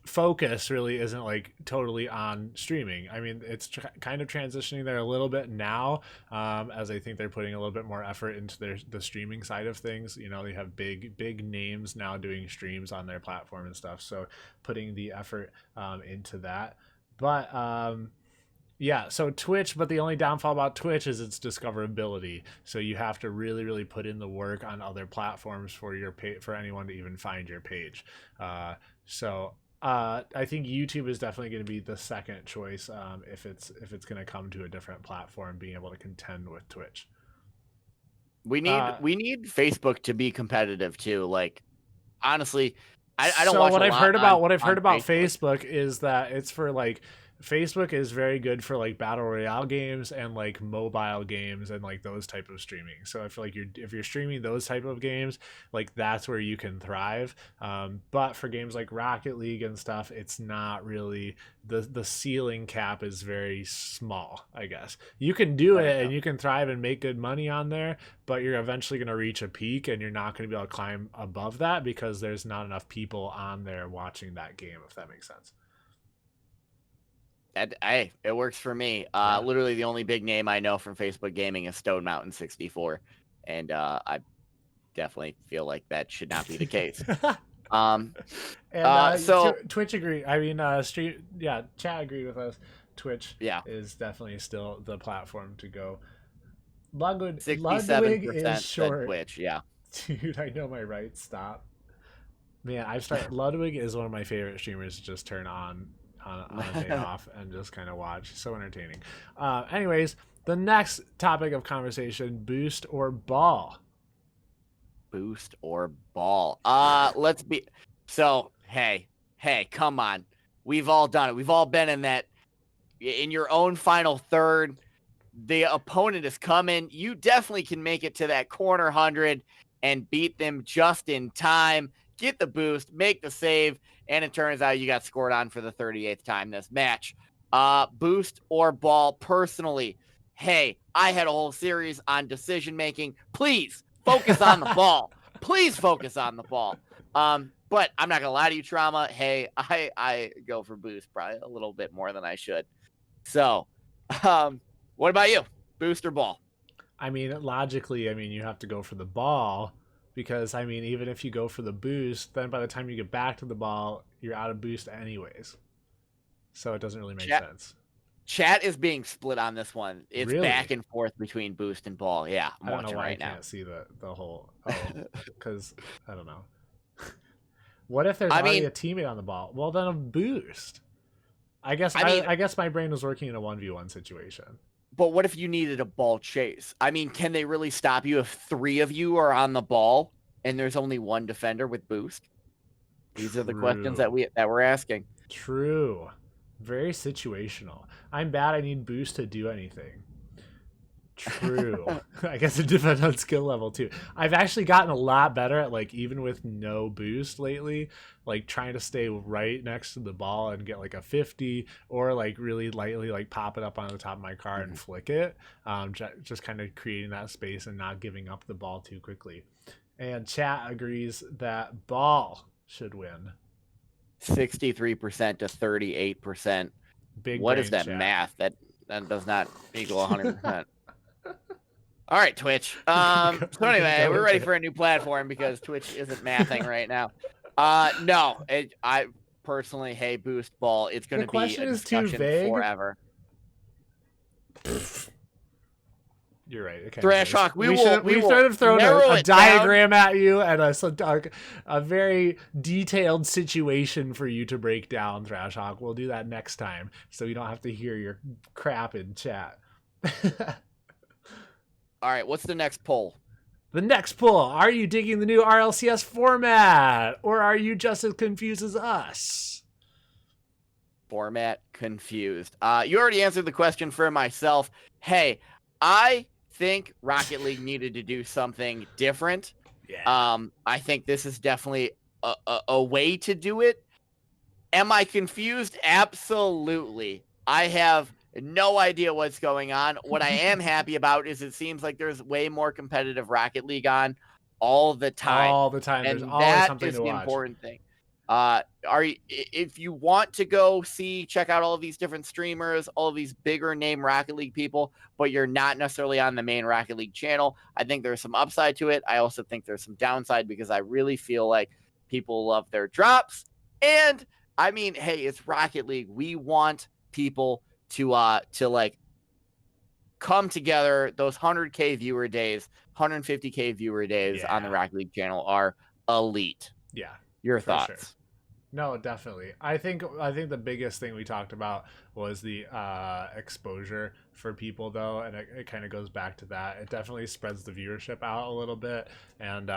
A: focus really isn't like totally on streaming. I mean, it's kind of transitioning there a little bit now, as I think they're putting a little bit more effort into the streaming side of things. They have big names now doing streams on their platform and stuff, so putting the effort into that. But yeah, so Twitch, but the only downfall about Twitch is its discoverability. So you have to really, really put in the work on other platforms for for anyone to even find your page. So I think YouTube is definitely going to be the second choice if it's going to come to a different platform, being able to contend with Twitch.
B: We need Facebook to be competitive too. Like, honestly, I don't
A: so
B: watch
A: what
B: a
A: I've
B: lot
A: heard about
B: on
A: Facebook is that it's for like Facebook is very good for like battle royale games and like mobile games and like those type of streaming. So I feel like if you're streaming those type of games, like that's where you can thrive. But for games like Rocket League and stuff, it's not really the ceiling cap is very small. I guess you can do
B: There you
A: it
B: go.
A: and you can thrive and make good money on there, but you're eventually going to reach a peak and you're not going to be able to climb above that because there's not enough people on there watching that game. If that makes sense.
B: Hey, it works for me.
A: Yeah.
B: Literally the only big name I know from Facebook gaming is Stone Mountain 64, and I definitely feel like that should not be the case.
A: And
B: So
A: Twitch agree. I mean, chat agreed with us. Twitch is definitely still the platform to go. Ludwig
B: 67%
A: is
B: said
A: short.
B: Twitch, yeah.
A: Dude, I know my rights. Stop. Man, Ludwig is one of my favorite streamers to just turn on a day off and just kind of watch. So entertaining. Anyways, the next topic of conversation: boost or ball.
B: Boost or ball. Let's be so. Hey, come on. We've all done it. We've all been in that. In your own final third, the opponent is coming. You definitely can make it to that corner 100 and beat them just in time. Get the boost, make the save, and it turns out you got scored on for the 38th time this match. Boost or ball. Personally, hey, I had a whole series on decision making. Please focus on the ball. Please focus on the ball. But I'm not gonna lie to you, Trauma. Hey, I go for boost probably a little bit more than I should. So, what about you? Boost or ball?
A: I mean, logically, you have to go for the ball because, even if you go for the boost, then by the time you get back to the ball, you're out of boost anyways. So it doesn't really make sense.
B: Chat is being split on this one. It's
A: really?
B: Back and forth between boost and ball. Yeah, I'm
A: I don't know
B: watching
A: why
B: right
A: I
B: now.
A: can't see the whole. Oh, because I don't know. What if there's already a teammate on the ball? Well, then a boost. I guess my brain was working in a 1v1 situation.
B: But what if you needed a ball chase? Can they really stop you if 3 of you are on the ball and there's only 1 defender with boost? These are the questions that we're asking.
A: True. Very situational. I'm bad. I need boost to do anything. True. I guess it depends on skill level too. I've actually gotten a lot better at like even with no boost lately, like trying to stay right next to the ball and get like a 50 or like really lightly like pop it up on the top of my car and flick it. Just kind of creating that space and not giving up the ball too quickly. And chat agrees that ball should win.
B: 63% to 38%.
A: Big
B: what is that
A: chat.
B: math? That does not equal 100%. All right, Twitch. So anyway, we're ready for a new platform because Twitch isn't mathing right now. No, I personally, hey, boost ball. It's going to be a discussion forever.
A: You're right. Okay.
B: Thrash Hawk, we
A: should have thrown a diagram at you and a very detailed situation for you to break down, Thrash Hawk. We'll do that next time so we don't have to hear your crap in chat.
B: All right, what's the next poll?
A: The next poll: are you digging the new RLCS format, or are you just as confused as us?
B: Format confused. You already answered the question for myself. Hey, I think Rocket League needed to do something different.
A: Yeah.
B: I think this is definitely a way to do it. Am I confused? Absolutely. I have no idea what's going on. What I am happy about is it seems like there's way more competitive Rocket League on all the time.
A: All the time.
B: And
A: there's always something to watch.
B: That is the important thing. If you want to go check out all of these different streamers, all of these bigger name Rocket League people, but you're not necessarily on the main Rocket League channel, I think there's some upside to it. I also think there's some downside because I really feel like people love their drops. And hey, it's Rocket League. We want people to like come together. Those 100K viewer days, 150K viewer days on the Rocket League channel are elite.
A: Yeah.
B: Your thoughts?
A: Sure. No, definitely. I think the biggest thing we talked about was the exposure for people, though, and it kind of goes back to that. It definitely spreads the viewership out a little bit, and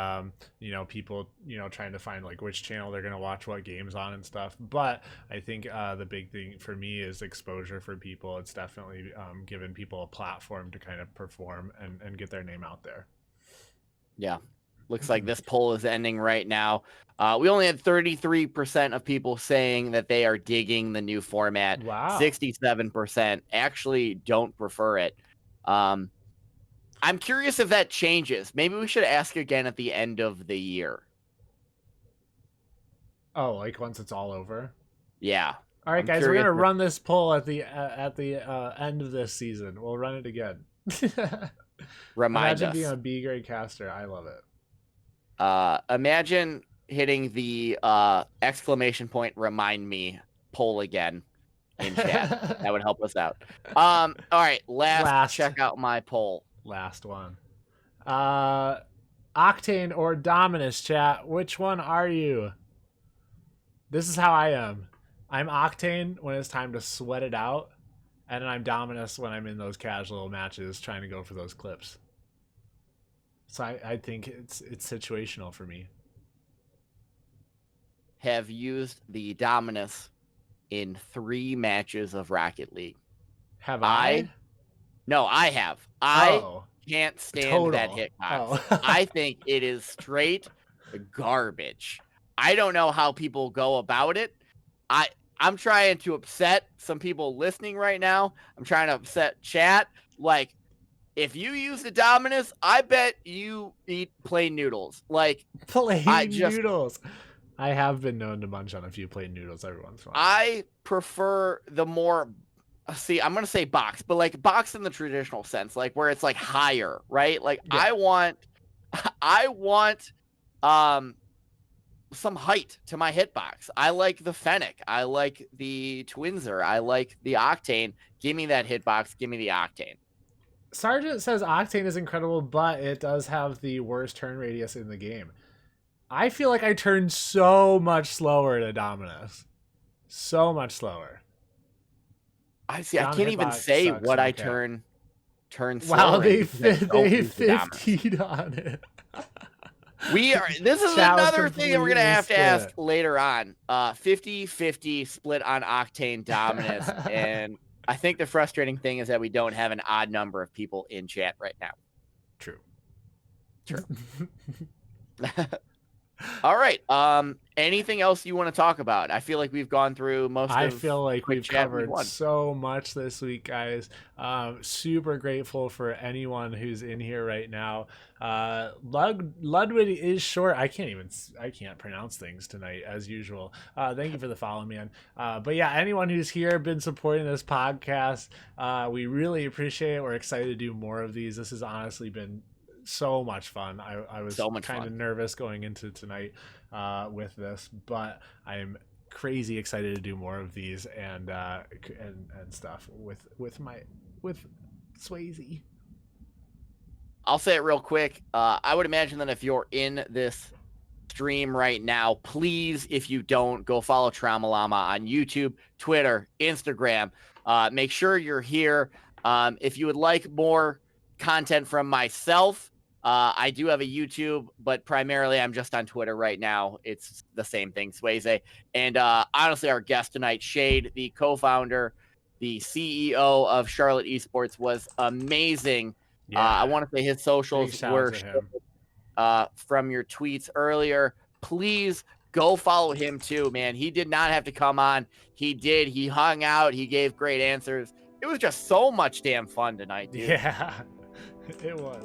A: people trying to find like which channel they're gonna watch what games on and stuff. But I think the big thing for me is exposure for people. It's definitely giving people a platform to kind of perform and get their name out there.
B: Yeah. Looks like this poll is ending right now. We only had 33% of people saying that they are digging the new format.
A: Wow.
B: 67% actually don't prefer it. I'm curious if that changes. Maybe we should ask again at the end of the year.
A: Oh, like once it's all over?
B: Yeah.
A: All right,
B: I'm
A: guys, we're
B: curious
A: gonna
B: if-
A: run this poll at the end of this season. We'll run it again.
B: Remind
A: Imagine
B: us.
A: being a B grade caster. I love it.
B: Imagine hitting the exclamation point remind me poll again in chat. That would help us out. All right, last check out my poll.
A: Last one. Octane or Dominus, chat. Which one are you? This is how I am. I'm Octane when it's time to sweat it out, and then I'm Dominus when I'm in those casual matches trying to go for those clips. So I think it's situational for me.
B: Have used the Dominus in 3 matches of Rocket League.
A: Have I?
B: No, I have. I can't stand that hitbox.
A: Oh.
B: I think it is straight garbage. I don't know how people go about it. I'm trying to upset some people listening right now. I'm trying to upset chat. Like, if you use the Dominus, I bet you eat plain noodles. Like,
A: noodles. I have been known to munch on a few plain noodles every once in a while.
B: I prefer the more, see, I'm going to say box, but like box in the traditional sense, like where it's like higher, right? Like yeah. I want some height to my hitbox. I like the Fennec. I like the Twinzer. I like the Octane. Give me that hitbox. Give me the Octane.
A: Sergeant says Octane is incredible, but it does have the worst turn radius in the game. I feel like I turn so much slower to Dominus. So much slower.
B: I see. I can't even say what I turn slower.
A: Wow, they 15'd on it.
B: This is another thing that we're going to have to ask later on. 50-50 split on Octane Dominus. And I think the frustrating thing is that we don't have an odd number of people in chat right now.
A: True.
B: All right. Anything else you want to talk about? I feel like we've gone through most of
A: I feel like we've covered
B: one.
A: so much this week, guys. Super grateful for anyone who's in here right now. Ludwig is short. I can't pronounce things tonight as usual. Thank you for the follow, man. But yeah, anyone who's here, been supporting this podcast, we really appreciate it. We're excited to do more of these. This has honestly been so much fun. I was kind of nervous going into tonight with this, but I'm crazy excited to do more of these and stuff with SwasAye.
B: I'll say it real quick. I would imagine that if you're in this stream right now, please, if you don't, go follow TraumaLlama on YouTube, Twitter, Instagram. Make sure you're here. If you would like more content from myself, I do have a YouTube, but primarily I'm just on Twitter right now. It's the same thing, SwasAye. And honestly, our guest tonight, Shade, the co-founder, the CEO of Charlotte Esports, was amazing. Yeah. I want to say his socials were from your tweets earlier. Please go follow him too, man. He did not have to come on. He did. He hung out. He gave great answers. It was just so much damn fun tonight, dude.
A: Yeah, it was.